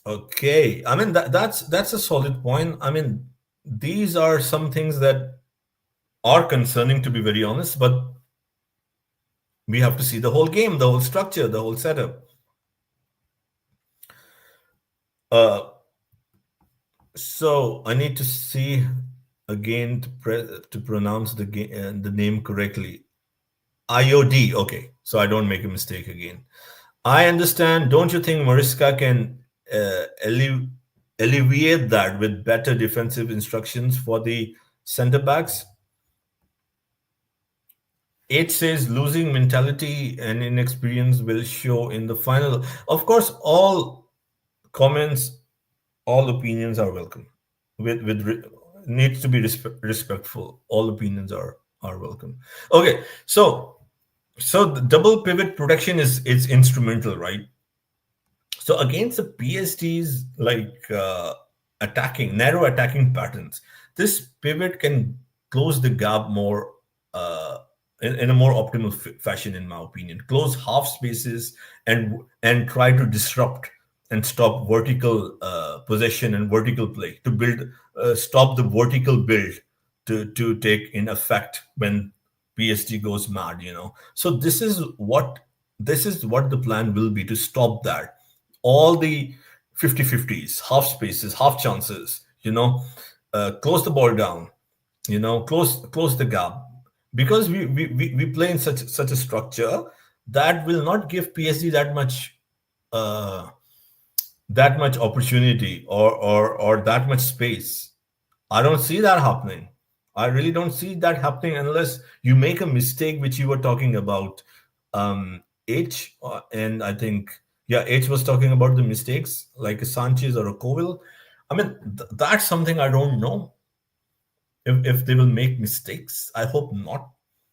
Okay, I mean that's a solid point. I mean, these are some things that are concerning, to be very honest, but we have to see the whole game, the whole structure, the whole setup. So I need to see again to pronounce the name correctly. IOD. Okay, so I don't make a mistake again. I understand. Don't you think Maresca can alleviate that with better defensive instructions for the center backs? It says losing mentality and inexperience will show in the final. Of course, all comments, all opinions are welcome. With needs to be respectful. All opinions are welcome. Okay, so the double pivot protection is instrumental, right? So against the PST's like attacking narrow attacking patterns, this pivot can close the gap more uh, in a more optimal fashion, in my opinion. Close half spaces and try to disrupt and stop vertical possession and vertical play to build stop the vertical build to take in effect when PSG goes mad. So this is what the plan will be to stop that all the 50-50s, half spaces, half chances, close the ball down, close the gap. Because we play in such a structure that will not give PSG uh, that much opportunity or that much space. I don't see that happening. I really don't see that happening unless you make a mistake, which you were talking about. H and I think yeah, H was talking about the mistakes like a Sanchez or a Covil. I mean, that's something I don't know if they will make mistakes. I hope not.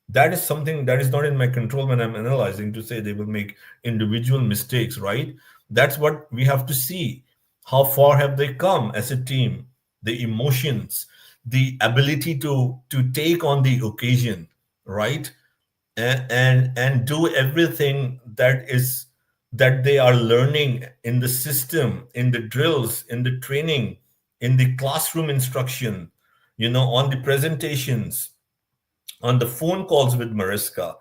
That is something that is not in my control when I'm analyzing to say they will make individual mistakes, right? That's what we have to see. How far have they come as a team? The emotions, the ability to take on the occasion, right? And do everything that they are learning in the system, in the drills, in the training, in the classroom instruction, on the presentations, on the phone calls with Maresca,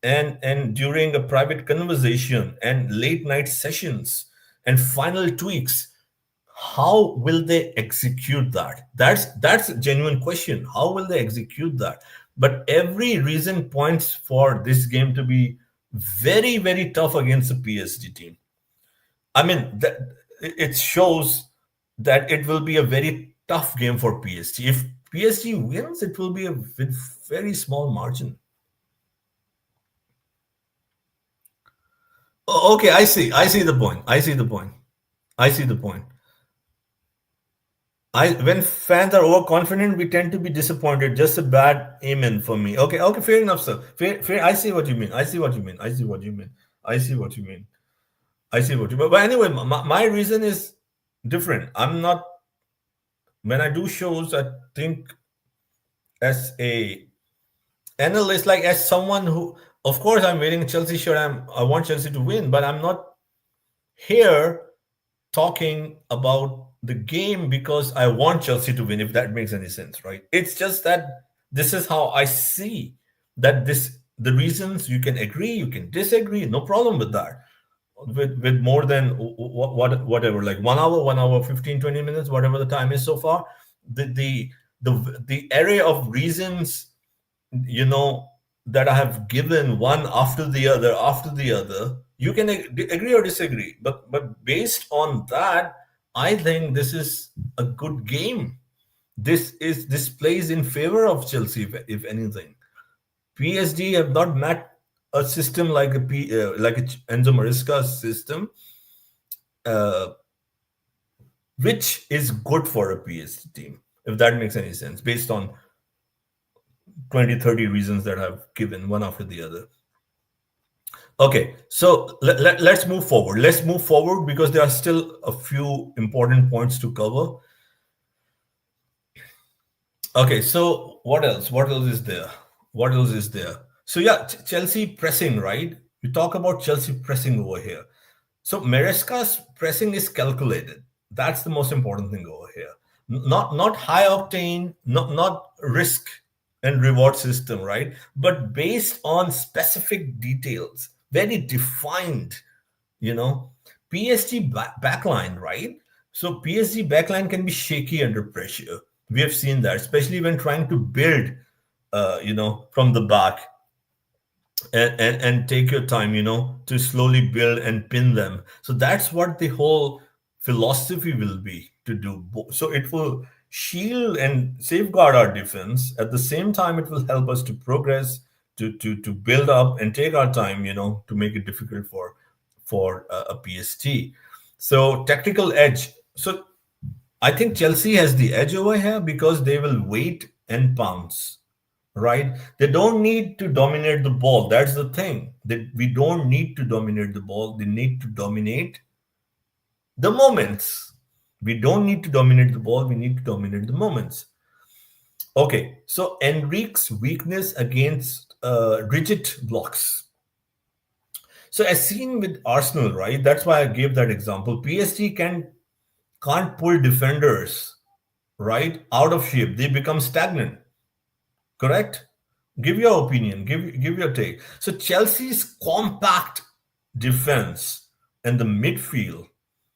and during a private conversation and late night sessions and final tweaks. How will they execute that? That's a genuine question. How will they execute that? But every reason points for this game to be very, very tough against the PSG team. I mean, it shows that it will be a very tough game for PSG. If PSG wins, it will be a with very small margin. Okay, I see. I see the point. I see the point. I see the point. When fans are overconfident, we tend to be disappointed. Just a bad amen for me. Okay, okay, fair enough, sir. Fair. I see what you mean. I see what you mean. I see what you mean. I see what you mean. I see what you mean. But anyway, my reason is different. I'm not when I do shows. I think as a analyst, like as someone who, of course, I'm wearing a Chelsea shirt. I want Chelsea to win, but I'm not here talking about the game because I want Chelsea to win, if that makes any sense, right? It's just that this is how I see that the reasons you can agree, you can disagree, no problem with that. With more than whatever, like 1 hour, 1 hour, 15, 20 minutes, whatever the time is so far, the array of reasons you know that I have given one after the other. You can agree or disagree, but based on that, I think this is a good game. This plays in favor of Chelsea, if anything. PSG have not met a system like like a Enzo Maresca system, uh, which is good for a PSG team, if that makes any sense, based on 20, 30 reasons that I've given one after the other. Okay, so let's move forward. Let's move forward because there are still a few important points to cover. Okay, so what else? What else is there? What else is there? So yeah, Chelsea pressing, right? We talk about Chelsea pressing over here. So Maresca's pressing is calculated. That's the most important thing over here. Not high octane, not risk and reward system, right? But based on specific details, very defined, you know. PSG backline, right? So PSG backline can be shaky under pressure. We have seen that, especially when trying to build, from the back and take your time, to slowly build and pin them. So that's what the whole philosophy will be to do. So it will shield and safeguard our defense. At the same time, it will help us to progress, to build up and take our time, to make it difficult for a PSG. So tactical edge. So I think Chelsea has the edge over here because they will wait and pounce, right? They don't need to dominate the ball. That's the thing. That we don't need to dominate the ball. They need to dominate the moments. We don't need to dominate the ball. We need to dominate the moments. Okay, so Enrique's weakness against rigid blocks. So as seen with Arsenal, right? That's why I gave that example. PSG can't pull defenders, right, out of shape. They become stagnant. Correct? Give your opinion. Give your take. So Chelsea's compact defense and the midfield,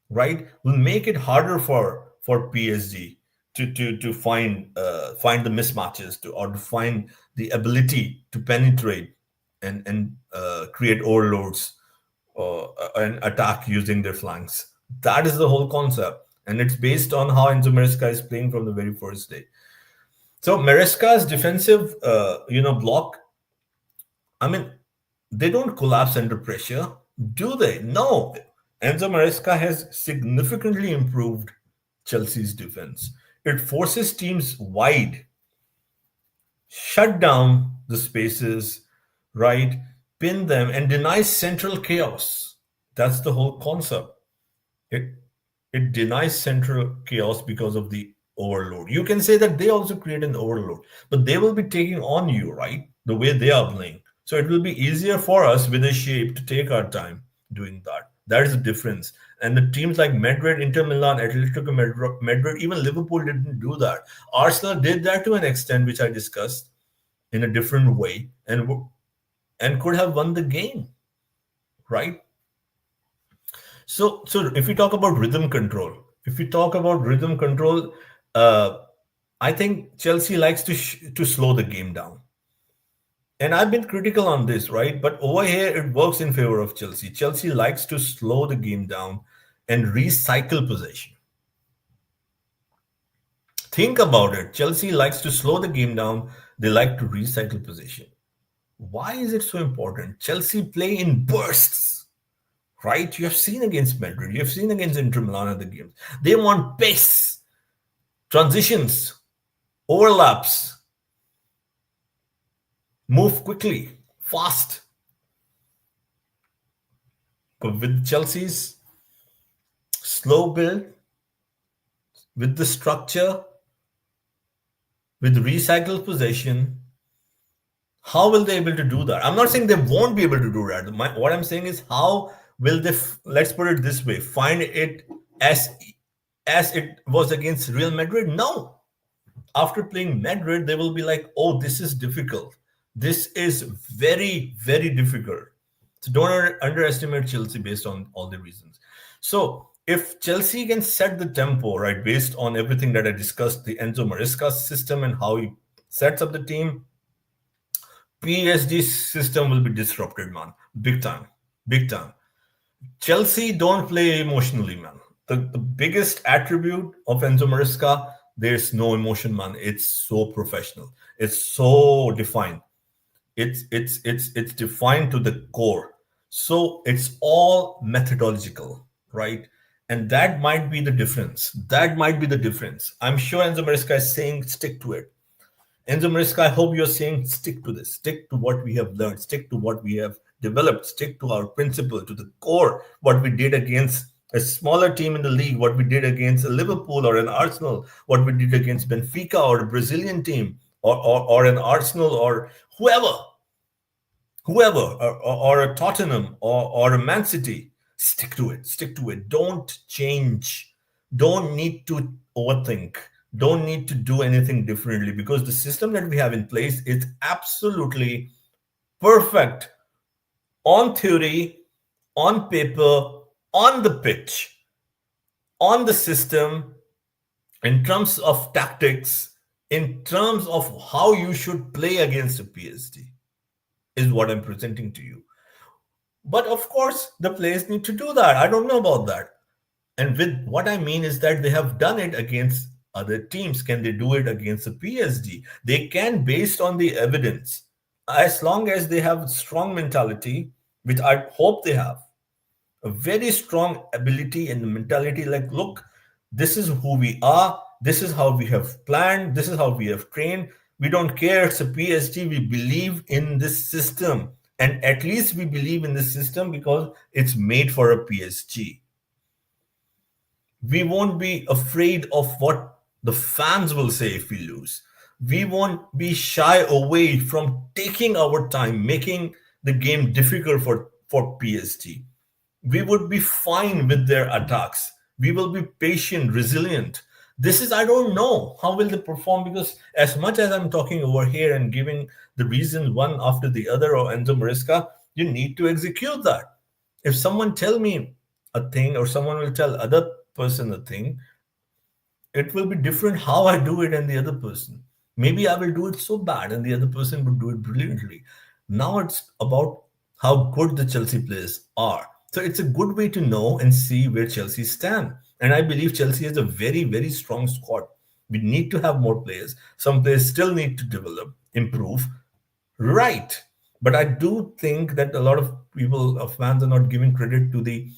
right, will make it harder for PSG to find the mismatches or to find the ability to penetrate and create overloads and attack using their flanks. That is the whole concept, and it's based on how Enzo Maresca is playing from the very first day. So Maresca's defensive, block. I mean, they don't collapse under pressure, do they? No. Enzo Maresca has significantly improved Chelsea's defense. It forces teams wide, shut down the spaces, right? Pin them and denies central chaos. That's the whole concept. It it denies central chaos because of the overload. You can say that they also create an overload, but they will be taking on you, right? The way they are playing. So it will be easier for us with a shape to take our time doing that. That is the difference. And the teams like Madrid, Inter Milan, Atletico Madrid, even Liverpool didn't do that. Arsenal did that to an extent, which I discussed in a different way, and could have won the game, right? So if we talk about rhythm control, if we talk about rhythm control, uh, I think Chelsea likes to slow the game down. And I've been critical on this, right? But over here, it works in favor of Chelsea. Chelsea likes to slow the game down and recycle possession. Think about it. Chelsea likes to slow the game down. They like to recycle possession. Why is it so important? Chelsea play in bursts, right? You have seen against Madrid. You have seen against Inter Milan at the games. They want pace, transitions, overlaps, move quickly, fast. But with Chelsea's slow build, with the structure, with recycled possession, how will they be able to do that? I'm not saying they won't be able to do that. What I'm saying is how will they, let's put it this way, find it as it was against Real Madrid? No. After playing Madrid, they will be like, oh, this is difficult. This is very, very difficult. So don't underestimate Chelsea based on all the reasons. So if Chelsea can set the tempo, right, based on everything that I discussed, the Enzo Maresca system and how he sets up the team, PSG system will be disrupted, man. Big time. Big time. Chelsea don't play emotionally, man. The biggest attribute of Enzo Maresca, there's no emotion, man. It's so professional. It's so defined. It's defined to the core. So it's all methodological, right? And that might be the difference. That might be the difference. I'm sure Enzo Maresca is saying stick to it. Enzo Maresca, I hope you're saying stick to this, stick to what we have learned, stick to what we have developed, stick to our principle, to the core, what we did against a smaller team in the league, what we did against a Liverpool or an Arsenal, what we did against Benfica or a Brazilian team or an Arsenal or whoever, or a Tottenham or a Man City. Stick to it, stick to it. Don't change. Don't need to overthink. Don't need to do anything differently because the system that we have in place is absolutely perfect on theory, on paper, on the pitch, on the system, in terms of tactics, in terms of how you should play against a PSG, is what I'm presenting to you. But of course, the players need to do that. I don't know about that. And with what I mean is that they have done it against other teams. Can they do it against the PSG? They can, based on the evidence. as long as they have strong mentality, which I hope they have, a very strong ability and mentality, like, look, this is who we are, this is how we have planned, this is how we have trained. We don't care, it's a PSG, we believe in this system. And at least we believe in this system because it's made for a PSG. We won't be afraid of what the fans will say if we lose. We won't be shy away from taking our time, making the game difficult for PSG. We would be fine with their attacks. We will be patient, resilient. This is, I don't know how will they perform, because as much as I'm talking over here and giving the reasons one after the other, or Enzo Maresca, you need to execute that. If someone tell me a thing, or someone will tell other person a thing, it will be different how I do it and the other person. Maybe I will do it so bad and the other person would do it brilliantly. Now it's about how good the Chelsea players are. So it's a good way to know and see where Chelsea stand. And I believe Chelsea has a very, very strong squad. We need to have more players. Some players still need to develop, improve. Right. But I do think that a lot of people, of fans, are not giving credit to the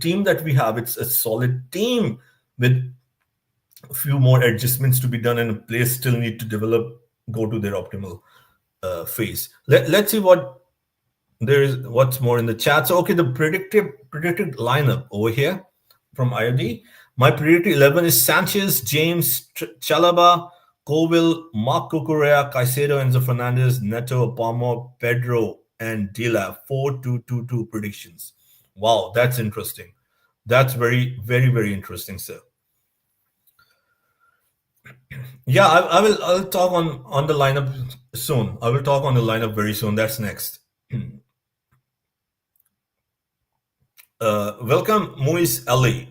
team that we have. It's a solid team with a few more adjustments to be done, and players still need to develop, go to their optimal phase. Let's see what's more in the chat. So okay, the predicted lineup over here from IOD. My predicted 11 is Sanchez, James, Chalaba, Colville, Mark Cucurella, Caicedo, Enzo Fernandez, Neto, Palmer, Pedro, and Dila. 4-2-2-2 predictions. Wow, that's interesting. That's very, very, very interesting, sir. Yeah, I'll talk on the lineup soon. I will talk on the lineup very soon. That's next. Welcome, Muis Ali.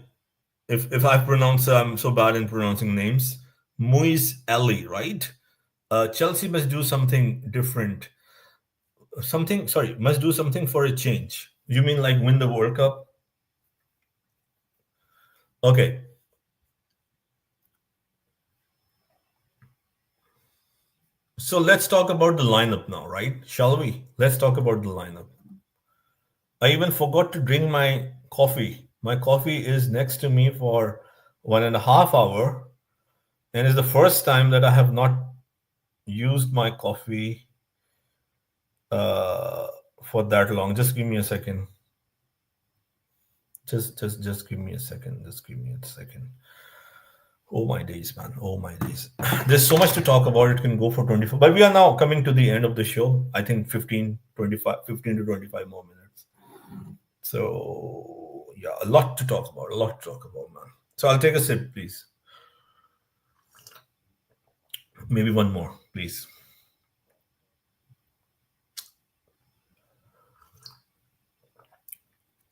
If I pronounce, I'm so bad in pronouncing names. Muis Ali, right? Chelsea must do something different. Must do something for a change. You mean like win the World Cup? Okay. So let's talk about the lineup now, right? Shall we? Let's talk about the lineup. I even forgot to drink my coffee. My coffee is next to me for 1.5 hours, and it's the first time that I have not used my coffee uh, for that long. Just give me a second. Just give me a second. Just give me a second. Oh my days, man. Oh my days. There's so much to talk about. It can go for 24. But we are now coming to the end of the show. I think 15 to 25 more minutes. So yeah, a lot to talk about. A lot to talk about, man. So I'll take a sip, please. Maybe one more, please.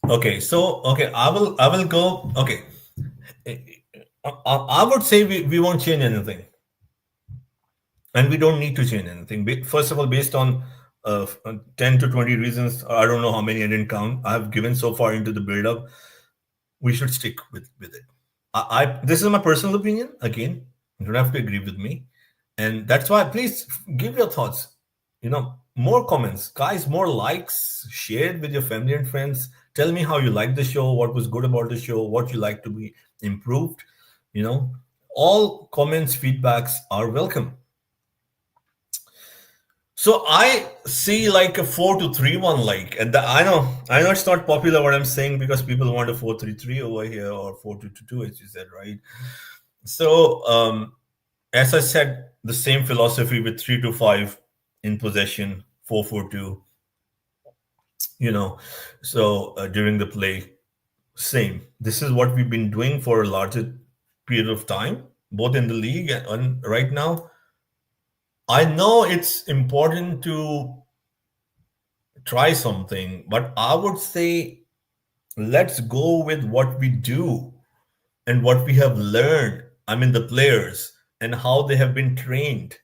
Okay, so okay, I will go. Okay, I would say we won't change anything, and we don't need to change anything. First of all, based on 10 to 20 reasons, I don't know how many, I didn't count, I have given so far into the build up, we should stick with it. I This is my personal opinion. Again, you don't have to agree with me, and that's why please give your thoughts. More comments, guys, more likes, share it with your family and friends. Tell me how you like the show, what was good about the show, what you like to be improved. You know, all comments, feedbacks are welcome. So I see like a 4-3-1, like, and I know it's not popular what I'm saying, because people want a 4-3-3 over here, or 4-2-2-2, as you said, right? So as I said, the same philosophy with 3-5 in possession, 4-4-2. So during the play, same. This is what we've been doing for a larger period of time, both in the league and right now. I know it's important to try something, but I would say let's go with what we do and what we have learned. I mean, the players and how they have been trained.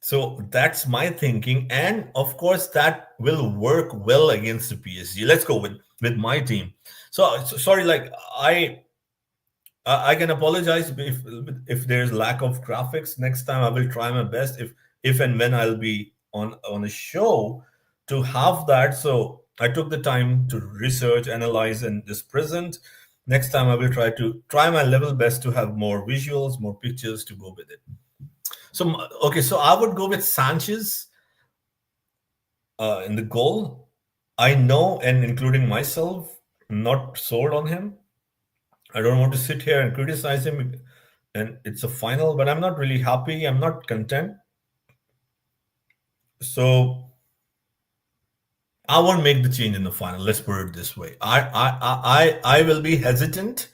So that's my thinking, and of course, that will work well against the PSG. Let's go with my team. So sorry, like I can apologize if there's lack of graphics. Next time I will try my best. If and when I'll be on a show to have that. So I took the time to research, analyze, and just present. Next time I will try my level best to have more visuals, more pictures to go with it. So okay, so I would go with Sanchez in the goal. I know, and including myself, not sold on him. I don't want to sit here and criticize him, and it's a final, but I'm not really happy. I'm not content. So I won't make the change in the final. Let's put it this way. I will be hesitant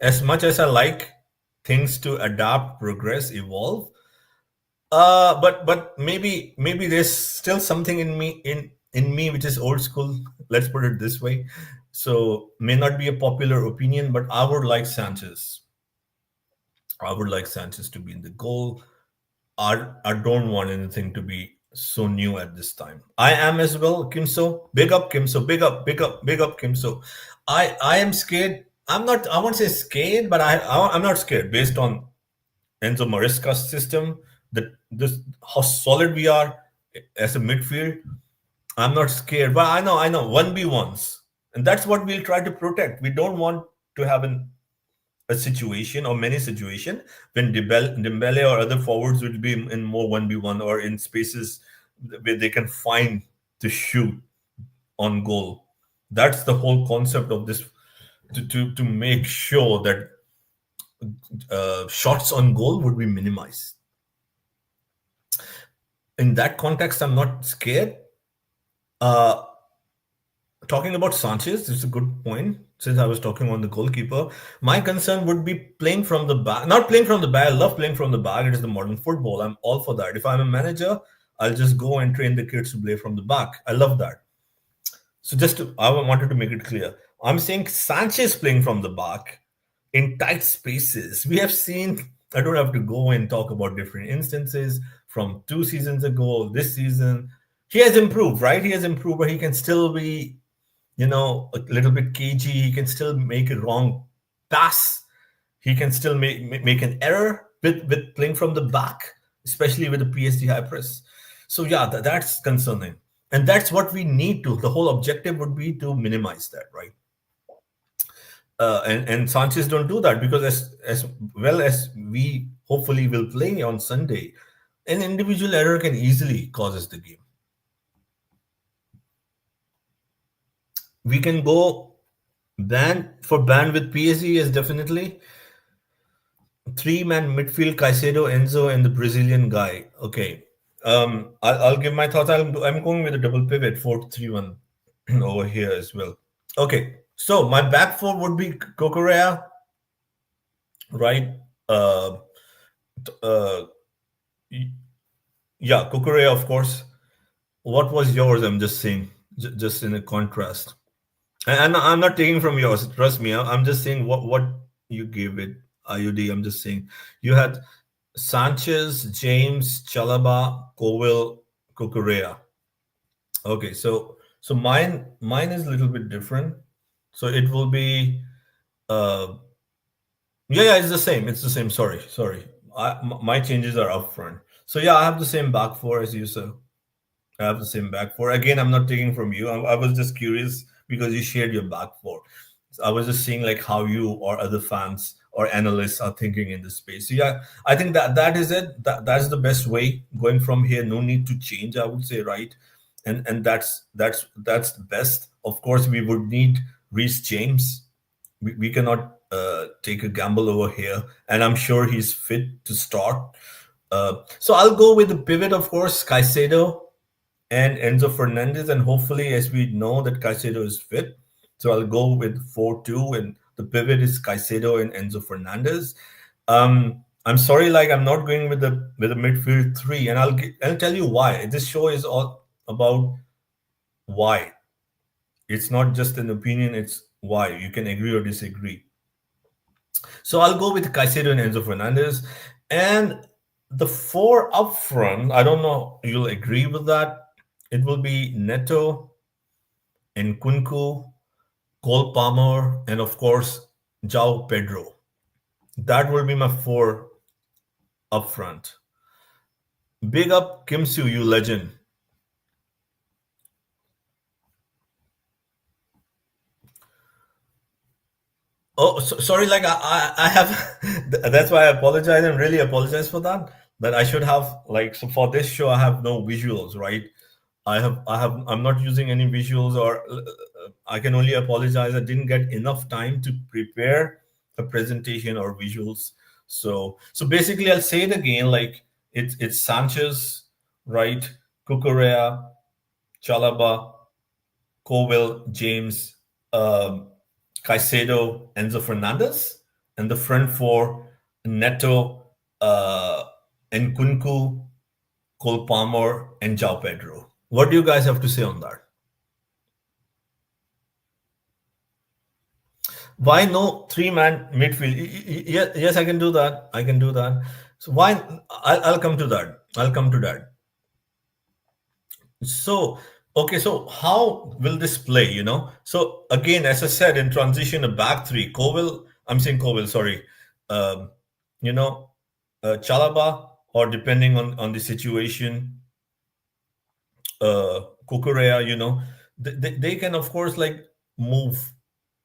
as much as I like things to adapt, progress, evolve. But maybe there's still something in me which is old school. Let's put it this way. So may not be a popular opinion, but I would like Sanchez. I would like Sanchez to be in the goal. I don't want anything to be so new at this time. I am as well, Kimso. Big up, Kimso. Big up, big up, big up, Kimso. I am scared. I'm not. I won't say scared, but I'm not scared based on Enzo Maresca's system. That this how solid we are as a midfield. I'm not scared, but I know 1v1s, and that's what we'll try to protect. We don't want to have a situation or many situation when Dembele or other forwards would be in more 1v1 or in spaces where they can find to shoot on goal. That's the whole concept of this to make sure that shots on goal would be minimized. In that context, I'm not scared. Uh, Talking about Sanchez, it's a good point. Since I was talking on the goalkeeper, my concern would be playing from the back. Not playing from the back. I love playing from the back. It is the modern football. I'm all for that. If I'm a manager, I'll just go and train the kids to play from the back. I love that. So I wanted to make it clear. I'm saying Sanchez playing from the back in tight spaces. We have seen. I don't have to go and talk about different instances from 2 seasons ago, this season. He has improved, right? He has improved, but he can still be a little bit cagey. He can still make a wrong pass. He can still make an error with playing from the back, especially with the PSG high press. So yeah, that's concerning, and that's what we need to. The whole objective would be to minimize that, right? And Sanchez don't do that because as well as we hopefully will play on Sunday, an individual error can easily causes the game. We can go ban with PSG is definitely three-man midfield: Caicedo, Enzo, and the Brazilian guy. Okay, I'll give my thoughts. I'm going with a double pivot 4-3-1 over here as well. Okay, so my back four would be Cocorea, right? Uh, uh, yeah, Cocorea, of course. What was yours? I'm just saying, just in a contrast. And I'm not taking from yours. Trust me. I'm just saying what you gave it. IUD. I'm just saying you had Sanchez, James, Chalaba, Cowell, Cucurella. Okay, so mine is a little bit different. So it will be yeah, it's the same. It's the same. Sorry. My changes are up front. So yeah, I have the same back four as you, sir. I have the same back four. Again, I'm not taking from you. I was just curious because you shared your back four. So I was just seeing like how you or other fans or analysts are thinking in this space. So yeah, I think that is it. That's the best way going from here. No need to change, I would say, right? And that's the best. Of course, we would need Reece James. We cannot take a gamble over here, and I'm sure he's fit to start. So I'll go with the pivot, of course, Caicedo and Enzo Fernandez, and hopefully, as we know that Caicedo is fit, so I'll go with 4-2, and the pivot is Caicedo and Enzo Fernandez. I'm sorry, like I'm not going with the midfield three, and I'll tell you why. This show is all about why. It's not just an opinion; it's why. You can agree or disagree. So I'll go with Caicedo and Enzo Fernandez, and the four up front. I don't know. You'll agree with that. It will be Neto, Nkunku, Cole Palmer, and of course, Joao Pedro. That will be my four up front. Big up Kim Soo, you legend. Oh, sorry. Like I have. That's why I apologize and really apologize for that. That I should have like so for this show I have no visuals, right? I'm not using any visuals or I can only apologize. I didn't get enough time to prepare a presentation or visuals. So basically, I'll say it again. Like it's Sanchez, right? Cucurella, Chalaba, Cowell, James, um, Caicedo, Enzo Fernandez, and the front four Neto, uh, Nkunku, Cole Palmer, and Joao Pedro. What do you guys have to say on that? Why no three-man midfield? Yes, yes, I can do that. I can do that. So why? I'll come to that. I'll come to that. So, okay, so how will this play? So again, as I said, in transition, a back three, Covil, I'm saying Covil, sorry, um, you know, Chalaba, or depending on the situation, Kukurea, they can, of course, like move.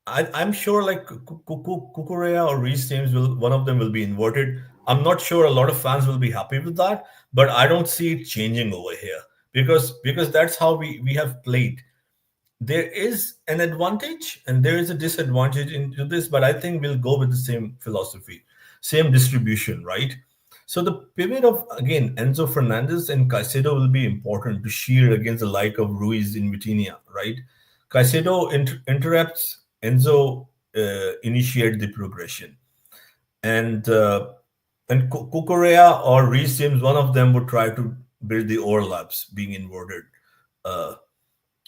I'm sure like Kukurea or Reece James will one of them will be inverted. I'm not sure a lot of fans will be happy with that, but I don't see it changing over here because that's how we have played. There is an advantage and there is a disadvantage into this, but I think we'll go with the same philosophy, same distribution, right? So the pivot of again Enzo Fernandez and Caicedo will be important to shield against the like of Ruiz in Vitinha, right? Caicedo interrupts, Enzo initiate the progression, and Cucurella or Reece James, one of them would try to build the overlaps, being inverted. Uh,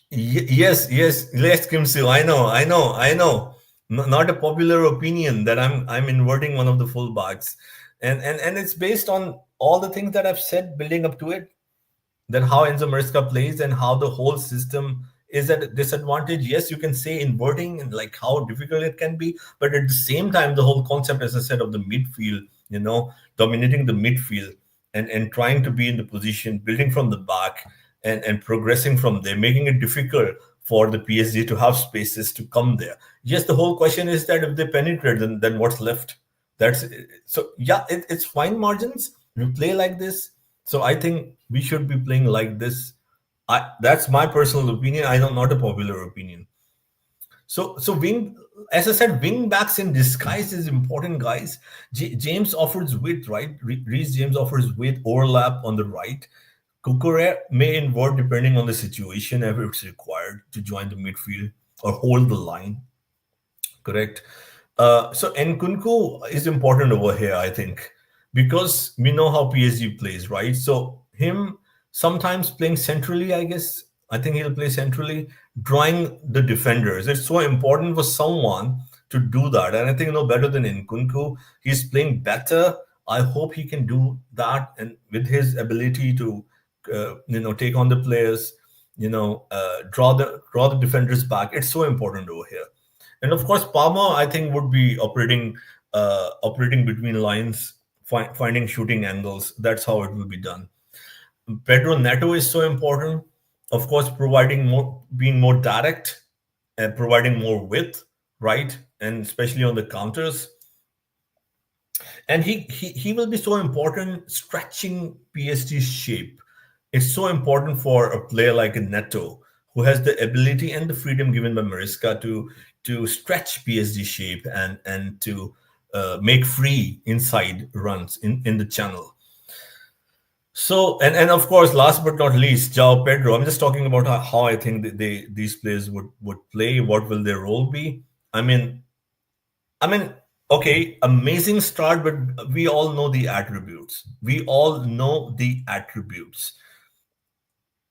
yes, yes, Les Kimsil. I know. Not a popular opinion that I'm inverting one of the fullbacks, and it's based on all the things that I've said building up to it. That how Enzo Maresca plays and how the whole system is at a disadvantage. Yes, you can say inverting and like how difficult it can be, but at the same time, the whole concept, as I said, of the midfield, dominating the midfield and trying to be in the position, building from the back and progressing from there, making it difficult for the PSG to have spaces to come there. Yes, the whole question is that if they penetrate, then what's left? That's so yeah, it's fine margins. We play like this, so I think we should be playing like this. That's my personal opinion. I know not a popular opinion. So wing, as I said, wing backs in disguise is important, guys. James offers width, right? Reece James offers width, overlap on the right. Kukure may invert depending on the situation if it's required to join the midfield or hold the line. Correct. So Nkunku is important over here, I think, because we know how PSG plays, right? So him sometimes playing centrally, I guess. I think he'll play centrally, drawing the defenders. It's so important for someone to do that, and I think no better than Nkunku. He's playing better. I hope he can do that, and with his ability to, take on the players, draw the defenders back. It's so important over here. And of course, Palmer, I think, would be operating between lines, finding shooting angles. That's how it will be done. Pedro Neto is so important. Of course, providing more, being more direct, and providing more width, right? And especially on the counters. And he will be so important stretching PSG's shape. It's so important for a player like a Neto who has the ability and the freedom given by Maresca to stretch PSG shape and to make free inside runs in the channel. So and of course, last but not least, Joao Pedro. I'm just talking about how I think that these players would play. What will their role be? I mean, I mean, okay, amazing start, but we all know the attributes. We all know the attributes.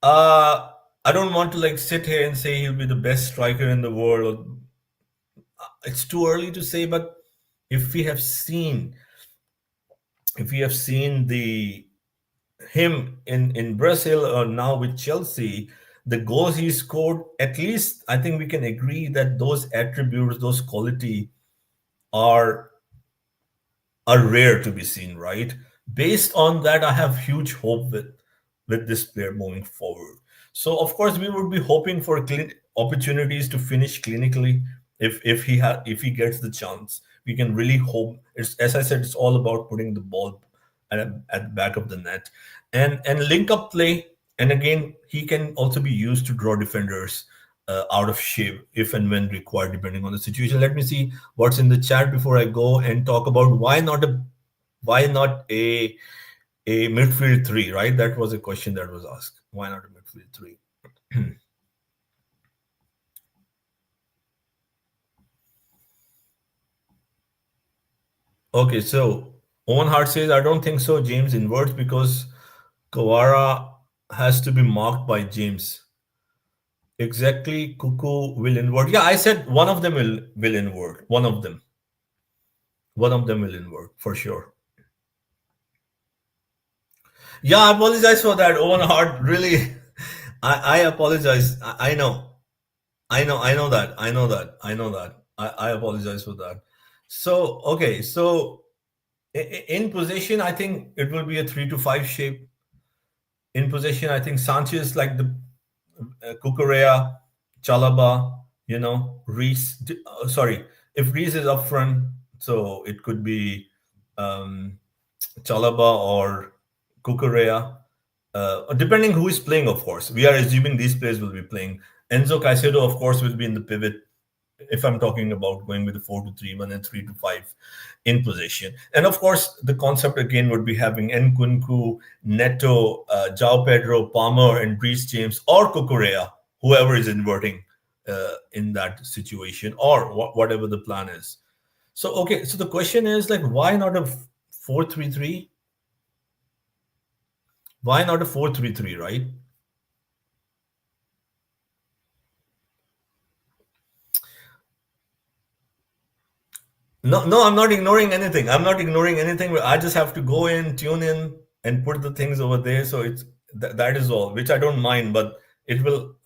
Uh, I don't want to like sit here and say he'll be the best striker in the world. It's too early to say, but if we have seen, if we have seen the him in Brazil or now with Chelsea, the goals he scored, at least I think we can agree that those attributes, those quality are rare to be seen, right? Based on that, I have huge hope with this player moving forward. So, of course, we would be hoping for opportunities to finish clinically, if he gets the chance. We can really hope. It's, as I said, it's all about putting the ball at the back of the net, and link up play. And again, he can also be used to draw defenders out of shape if and when required, depending on the situation. Let me see what's in the chat before I go and talk about why not a midfield three, right? That was a question that was asked. Why not a midfield three? Okay, so Owen Hart says, I don't think so. James inverts because Kawara has to be marked by James. Exactly, Kuku will invert. Yeah, I said one of them will invert. One of them will invert for sure. Yeah, I apologize for that. Owen Hart, really. I apologize. I know. I know that. I know that. I know that. I apologize for that. So, okay. So, in position, I think it will be a 3-5 shape. In possession, I think Sanchez, like the Cucurella, Chalaba, Reese. Sorry, if Reese is up front, so it could be um, Chalaba or Cucurella, depending who is playing, of course. We are assuming these players will be playing. Enzo Caicedo, of course, will be in the pivot if I'm talking about going with the 4-2-3-1 and 3-5 in possession. And of course, the concept again would be having Nkunku, Neto, Joao Pedro, Palmer, and Reece James or Cucurella, whoever is inverting in that situation, or whatever the plan is. So, okay, so the question is like, why not a 4-3-3? Why not a 4-3-3, right? No, no, I'm not ignoring anything. I'm not ignoring anything. I just have to go in, tune in, and put the things over there. So that is all, which I don't mind, but it will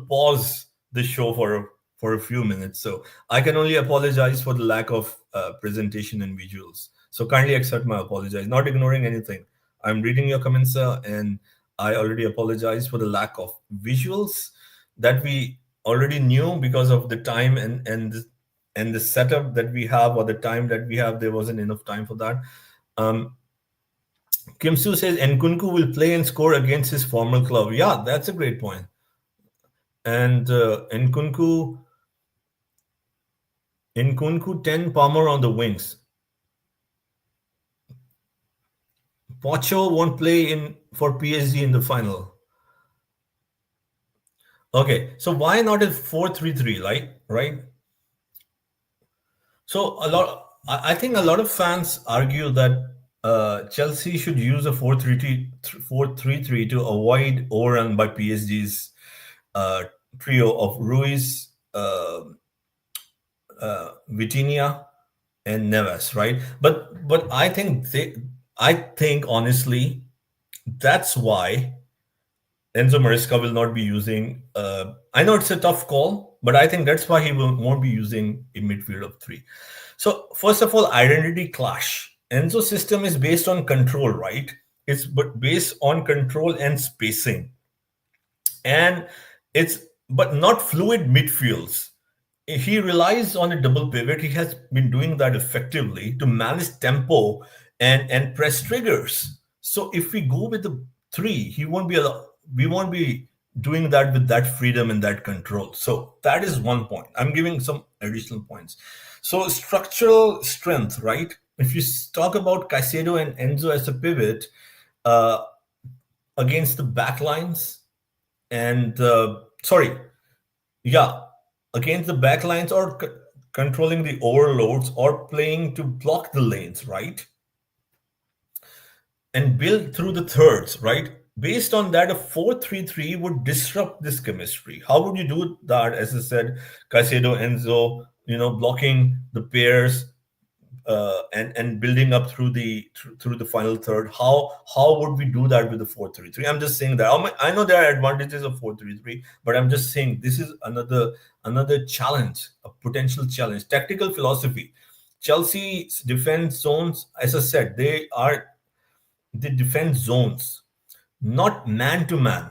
pause the show for a few minutes. So I can only apologize for the lack of presentation and visuals. So kindly accept my apologize. Not ignoring anything. I'm reading your comments, sir, and I already apologize for the lack of visuals that we already knew because of the time and the setup that we have or the time that we have, there wasn't enough time for that. Um, Kim Su says Nkunku will play and score against his former club. Yeah, that's a great point. And Nkunku 10, Palmer on the wings. Pocho won't play in for PSG in the final. Okay, so why not a 4-3-3, right? So I think a lot of fans argue that Chelsea should use a 4-3-3 to avoid overrun by PSG's uh, trio of Ruiz, Vitinha, and Neves, right? But I think honestly that's why Enzo Maresca will not be using. I know it's a tough call, but I think that's why he won't be using a midfield of three. So first of all, identity clash. Enzo's system is based on control, right? It's but based on control and spacing, and it's but not fluid midfields. He relies on a double pivot. He has been doing that effectively to manage tempo and press triggers. So if we go with the three, we won't be doing that with that freedom and that control. So that is one point. I'm giving some additional points. So structural strength, right? If you talk about Caicedo and Enzo as a pivot uh, against the backlines, and sorry, yeah, against the backlines or controlling the overloads or playing to block the lanes, right? And build through the thirds, right? Based on that, a 4-3-3 would disrupt this chemistry. How would you do that? As I said, Caicedo, Enzo, blocking the pairs, and building up through the final third. How would we do that with the 4-3-3? I'm just saying that I know there are advantages of 4-3-3, but I'm just saying this is another challenge, a potential challenge. Tactical philosophy. Chelsea's defense zones, as I said, they defend zones, not man to man.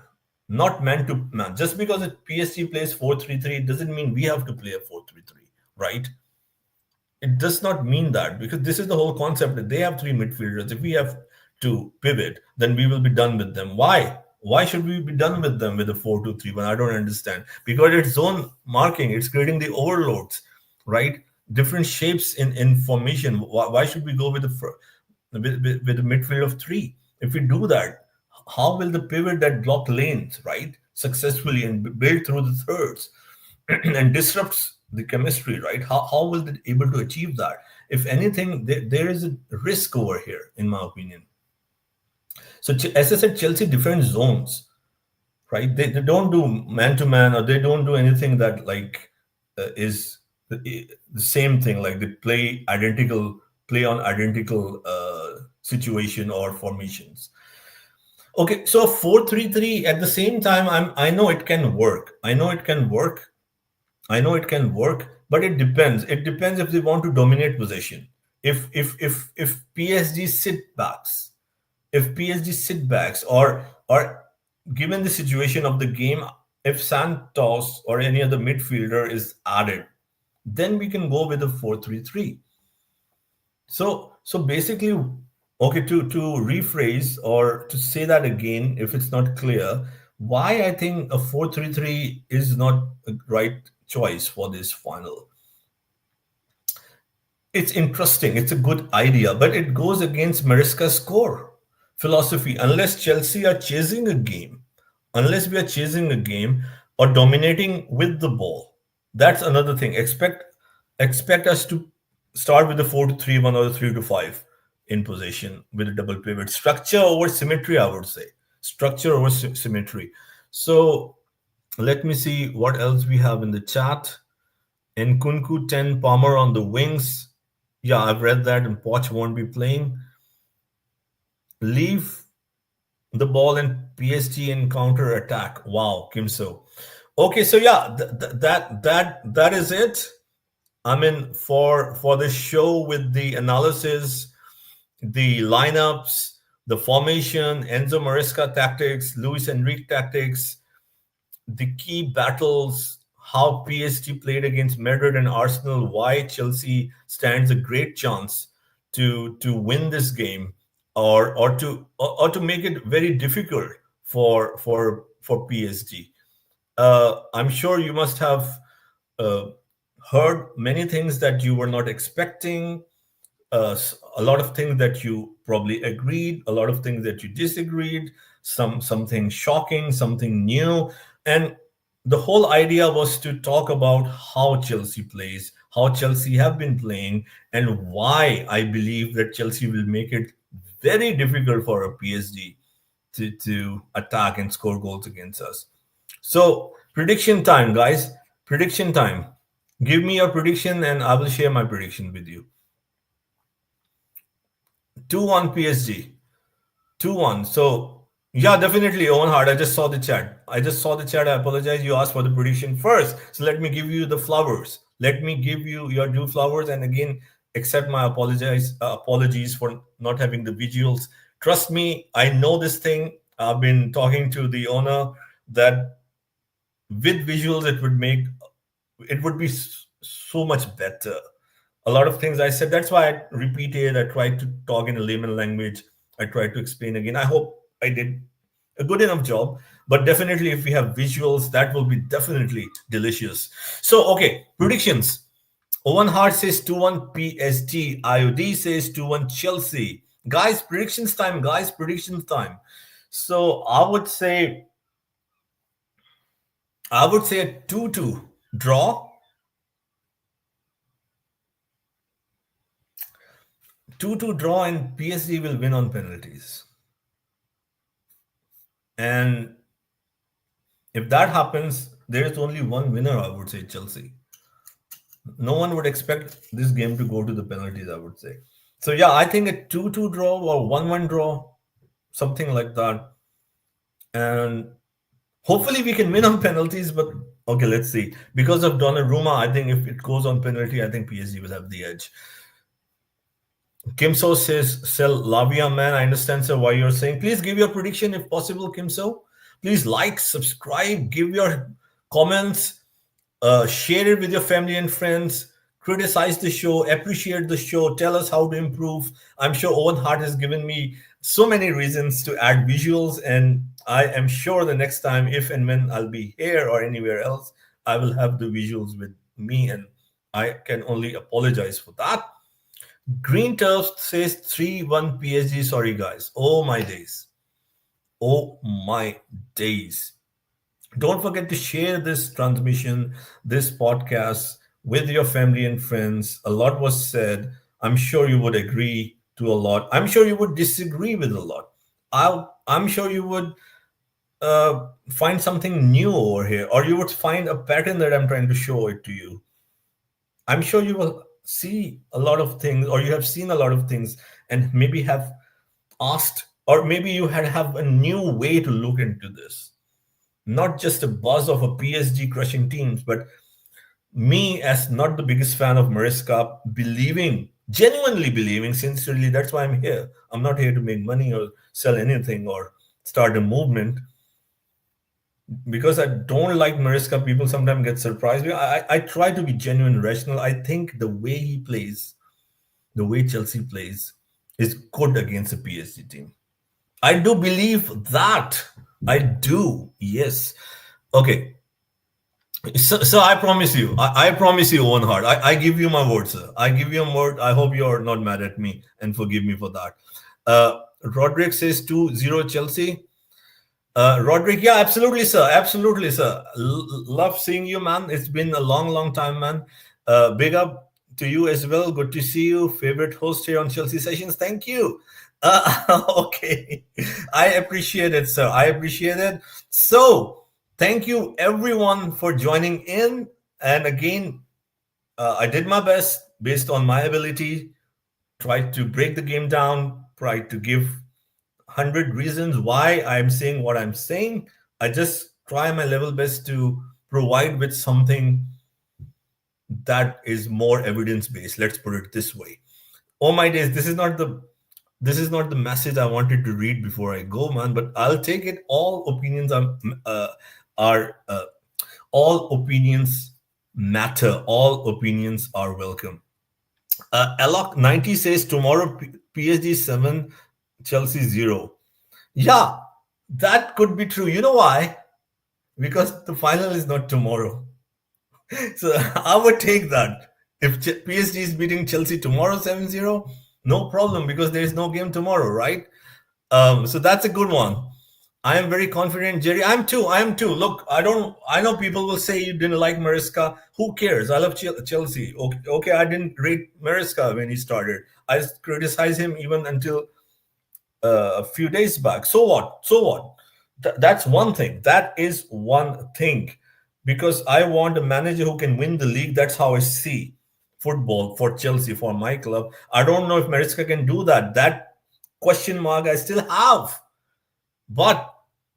not man to man. Just because it PSG plays 4-3-3 doesn't mean we have to play a 4-3-3, right? It does not mean that, because this is the whole concept that they have three midfielders. If we have to pivot, then we will be done with them. Why? Why should we be done with them with a 4-2-3-1? I don't understand. Because it's zone marking, it's creating the overloads, right? Different shapes in formation. Why should we go with with a midfield of three? If we do that, how will the pivot that block lanes, right, successfully and build through the thirds and disrupts the chemistry, right? How will they able to achieve that? If anything, there is a risk over here, in my opinion. So, as I said, Chelsea different zones, right? They don't do man to man, or they don't do anything that like is the same thing. Like they play on identical situation or formations. Okay, so 4-3-3 at the same time, I know it can work. I know it can work, but it depends. It depends if they want to dominate possession. If PSG sit backs, if PSG sit backs, or given the situation of the game, if Santos or any other midfielder is added, then we can go with a 4-3-3. So basically, okay, to rephrase or to say that again, if it's not clear, why I think a 4-3-3 is not a right choice for this final. It's interesting, it's a good idea, but it goes against Maresca's core philosophy. Unless Chelsea are chasing a game, unless we are chasing a game or dominating with the ball, that's another thing. Expect us to start with the 4-3-1 or the 3-5 in possession with a double pivot. Structure over symmetry, I would say. Structure over symmetry. So let me see what else we have in the chat. Nkunku 10, Palmer on the wings. Yeah, I've read that, and Poch won't be playing. Leave the ball and PSG in counter attack. Wow, Kimso. Okay, so yeah, that is it. I mean, for the show with the analysis, the lineups, the formation, Enzo Maresca tactics, Luis Enrique tactics, the key battles, how PSG played against Madrid and Arsenal, why Chelsea stands a great chance to win this game, or to make it very difficult for PSG. I'm sure you must have uh, heard many things that you were not expecting, a lot of things that you probably agreed, a lot of things that you disagreed, something shocking, something new, and the whole idea was to talk about how Chelsea plays, how Chelsea have been playing, and why I believe that Chelsea will make it very difficult for a PSG to attack and score goals against us. So prediction time, guys. Prediction time. Give me your prediction, and I will share my prediction with you. 2-1 PSG. 2-1. So, yeah, definitely, Owen Hart. I just saw the chat. I apologize. You asked for the prediction first. So, let me give you the flowers. Let me give you your due flowers. And again, accept my apologies for not having the visuals. Trust me, I know this thing. I've been talking to the owner that with visuals, it would be so much better. A lot of things I said. That's why I repeated. I tried to talk in a layman language. I tried to explain again. I hope I did a good enough job. But definitely, if we have visuals, that will be definitely delicious. So, okay, predictions. Owen Hart says 2-1 PSG. IOD says 2-1 Chelsea. Guys, predictions time. Guys, predictions time. So I would say a 2-2 draw. 2-2 draw, and PSG will win on penalties. And if that happens, there is only one winner, I would say Chelsea. No one would expect this game to go to the penalties, I would say. So, yeah, I think a 2-2 draw or 1-1 draw, something like that. And hopefully we can win on penalties, but okay, let's see. Because of Donnarumma, I think if it goes on penalty, I think PSG will have the edge. Kimso says, sell Lavia, man. I understand, sir, why you're saying. Please give your prediction if possible, Kimso. Please like, subscribe, give your comments, share it with your family and friends, criticize the show, appreciate the show, tell us how to improve. I'm sure Owen Hart has given me so many reasons to add visuals, and I am sure the next time, if and when I'll be here or anywhere else, I will have the visuals with me, and I can only apologize for that. Green Turf says 3-1 PSG. Sorry, guys. Oh, my days. Oh, my days. Don't forget to share this transmission, this podcast with your family and friends. A lot was said. I'm sure you would agree to a lot. I'm sure you would disagree with a lot. I'm sure you would find something new over here, or you would find a pattern that I'm trying to show it to you. I'm sure you will see a lot of things, or you have seen a lot of things, and maybe have asked, or maybe you have a new way to look into this. Not just a buzz of a PSG crushing teams, but me as not the biggest fan of Maresca, believing, genuinely believing, sincerely, that's why I'm here. I'm not here to make money or sell anything or start a movement. Because I don't like Maresca, people sometimes get surprised. I try to be genuine, rational. I think the way he plays, the way Chelsea plays, is good against a PSG team. I do believe that. I do. Yes. Okay. So I promise you. I promise you, Owen Hart. I give you my word, sir. I give you a word. I hope you're not mad at me and forgive me for that. Roderick says 2-0 Chelsea. Roderick, yeah, absolutely, sir. Absolutely, sir. Love seeing you, man. It's been a long, long time, man. Big up to you as well. Good to see you. Favorite host here on Chelsea Sessions. Thank you. Okay. I appreciate it, sir. I appreciate it. So, thank you, everyone, for joining in. And again, I did my best based on my ability, tried to break the game down, tried to give 100 reasons why I'm saying what I'm saying. I just try my level best to provide with something that is more evidence based. Let's put it this way. Oh my days, this is not the message I wanted to read before I go, man. But I'll take it. Are all opinions matter. All opinions are welcome. Alok 90 says tomorrow PSG 7, Chelsea 0. Yeah, that could be true. You know why? Because the final is not tomorrow. So I would take that. If PSG is beating Chelsea tomorrow 7-0, no problem because there is no game tomorrow, right? So that's a good one. I am very confident, Jerry. I am too. Look, I know people will say you didn't like Maresca. Who cares? I love Chelsea. Okay, I didn't rate Maresca when he started. I criticized him even until a few days back. So what? So what? That's one thing. That is one thing. Because I want a manager who can win the league. That's how I see football for Chelsea, for my club. I don't know if Maresca can do that. That question mark I still have. But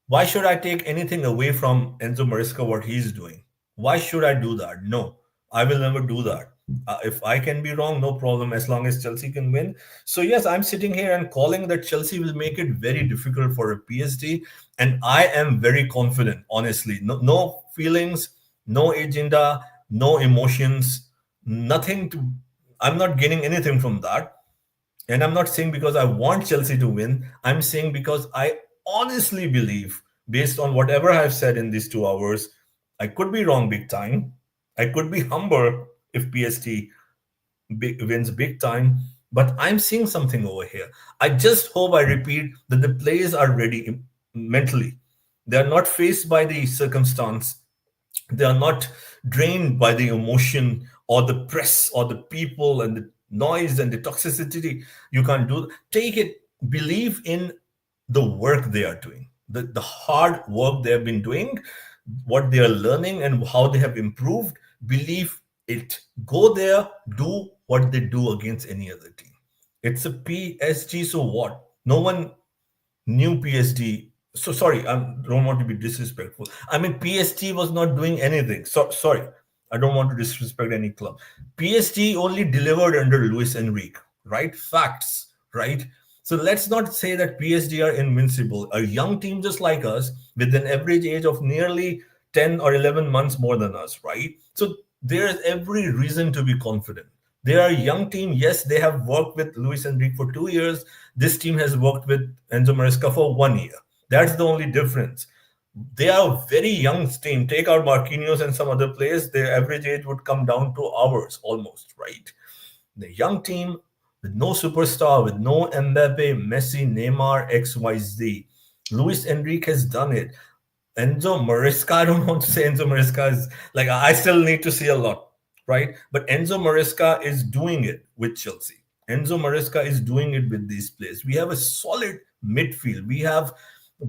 why should I take anything away from Enzo Maresca, what he's doing? Why should I do that? No, I will never do that. If I can be wrong, no problem, as long as Chelsea can win. So, yes, I'm sitting here and calling that Chelsea will make it very difficult for a PSG. And I am very confident, honestly. No feelings, no agenda, no emotions, nothing to. I'm not gaining anything from that. And I'm not saying because I want Chelsea to win. I'm saying because I honestly believe, based on whatever I've said in these 2 hours, I could be wrong big time. I could be humble if PSG wins big time. But I'm seeing something over here. I just hope I repeat that the players are ready mentally. They are not faced by the circumstance, they are not drained by the emotion or the press or the people and the noise and the toxicity. You can't do. Take it. Believe in the work they are doing, the hard work they have been doing, what they are learning and how they have improved. Believe it. Go there, do what they do against any other team. It's a PSG, so what? No one new PSG. So sorry, I don't want to be disrespectful. I mean, PSG was not doing anything. So sorry, I don't want to disrespect any club. PSG only delivered under Luis Enrique, right? Facts, right? So let's not say that PSG are invincible. A young team just like us, with an average age of nearly 10 or 11 months more than us, right? So there is every reason to be confident. They are a young team. Yes, they have worked with Luis Enrique for 2 years. This team has worked with Enzo Maresca for 1 year. That's the only difference. They are a very young team. Take out Marquinhos and some other players, their average age would come down to ours almost, right? The young team with no superstar, with no Mbappe, Messi, Neymar, XYZ. Luis Enrique has done it. Enzo Maresca, I don't want to say Enzo Maresca is like, I still need to see a lot, right? But Enzo Maresca is doing it with Chelsea. Enzo Maresca is doing it with these players. We have a solid midfield. We have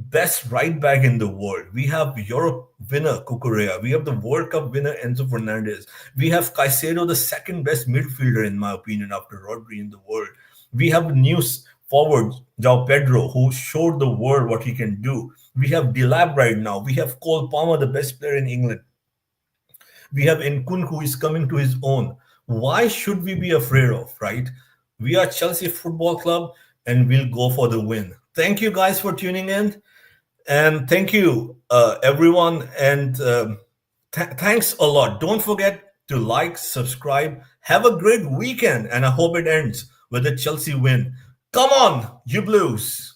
best right back in the world. We have Europe winner Cucurella. We have the World Cup winner Enzo Fernandez. We have Caicedo, the second best midfielder in my opinion after Rodri in the world. We have new forward Joao Pedro, who showed the world what he can do. We have Delap right now. We have Cole Palmer, the best player in England. We have Nkun, who is coming to his own. Why should we be afraid of, right? We are Chelsea Football Club and we'll go for the win. Thank you guys for tuning in. And thank you, everyone. And thanks a lot. Don't forget to like, subscribe. Have a great weekend. And I hope it ends with a Chelsea win. Come on, you Blues.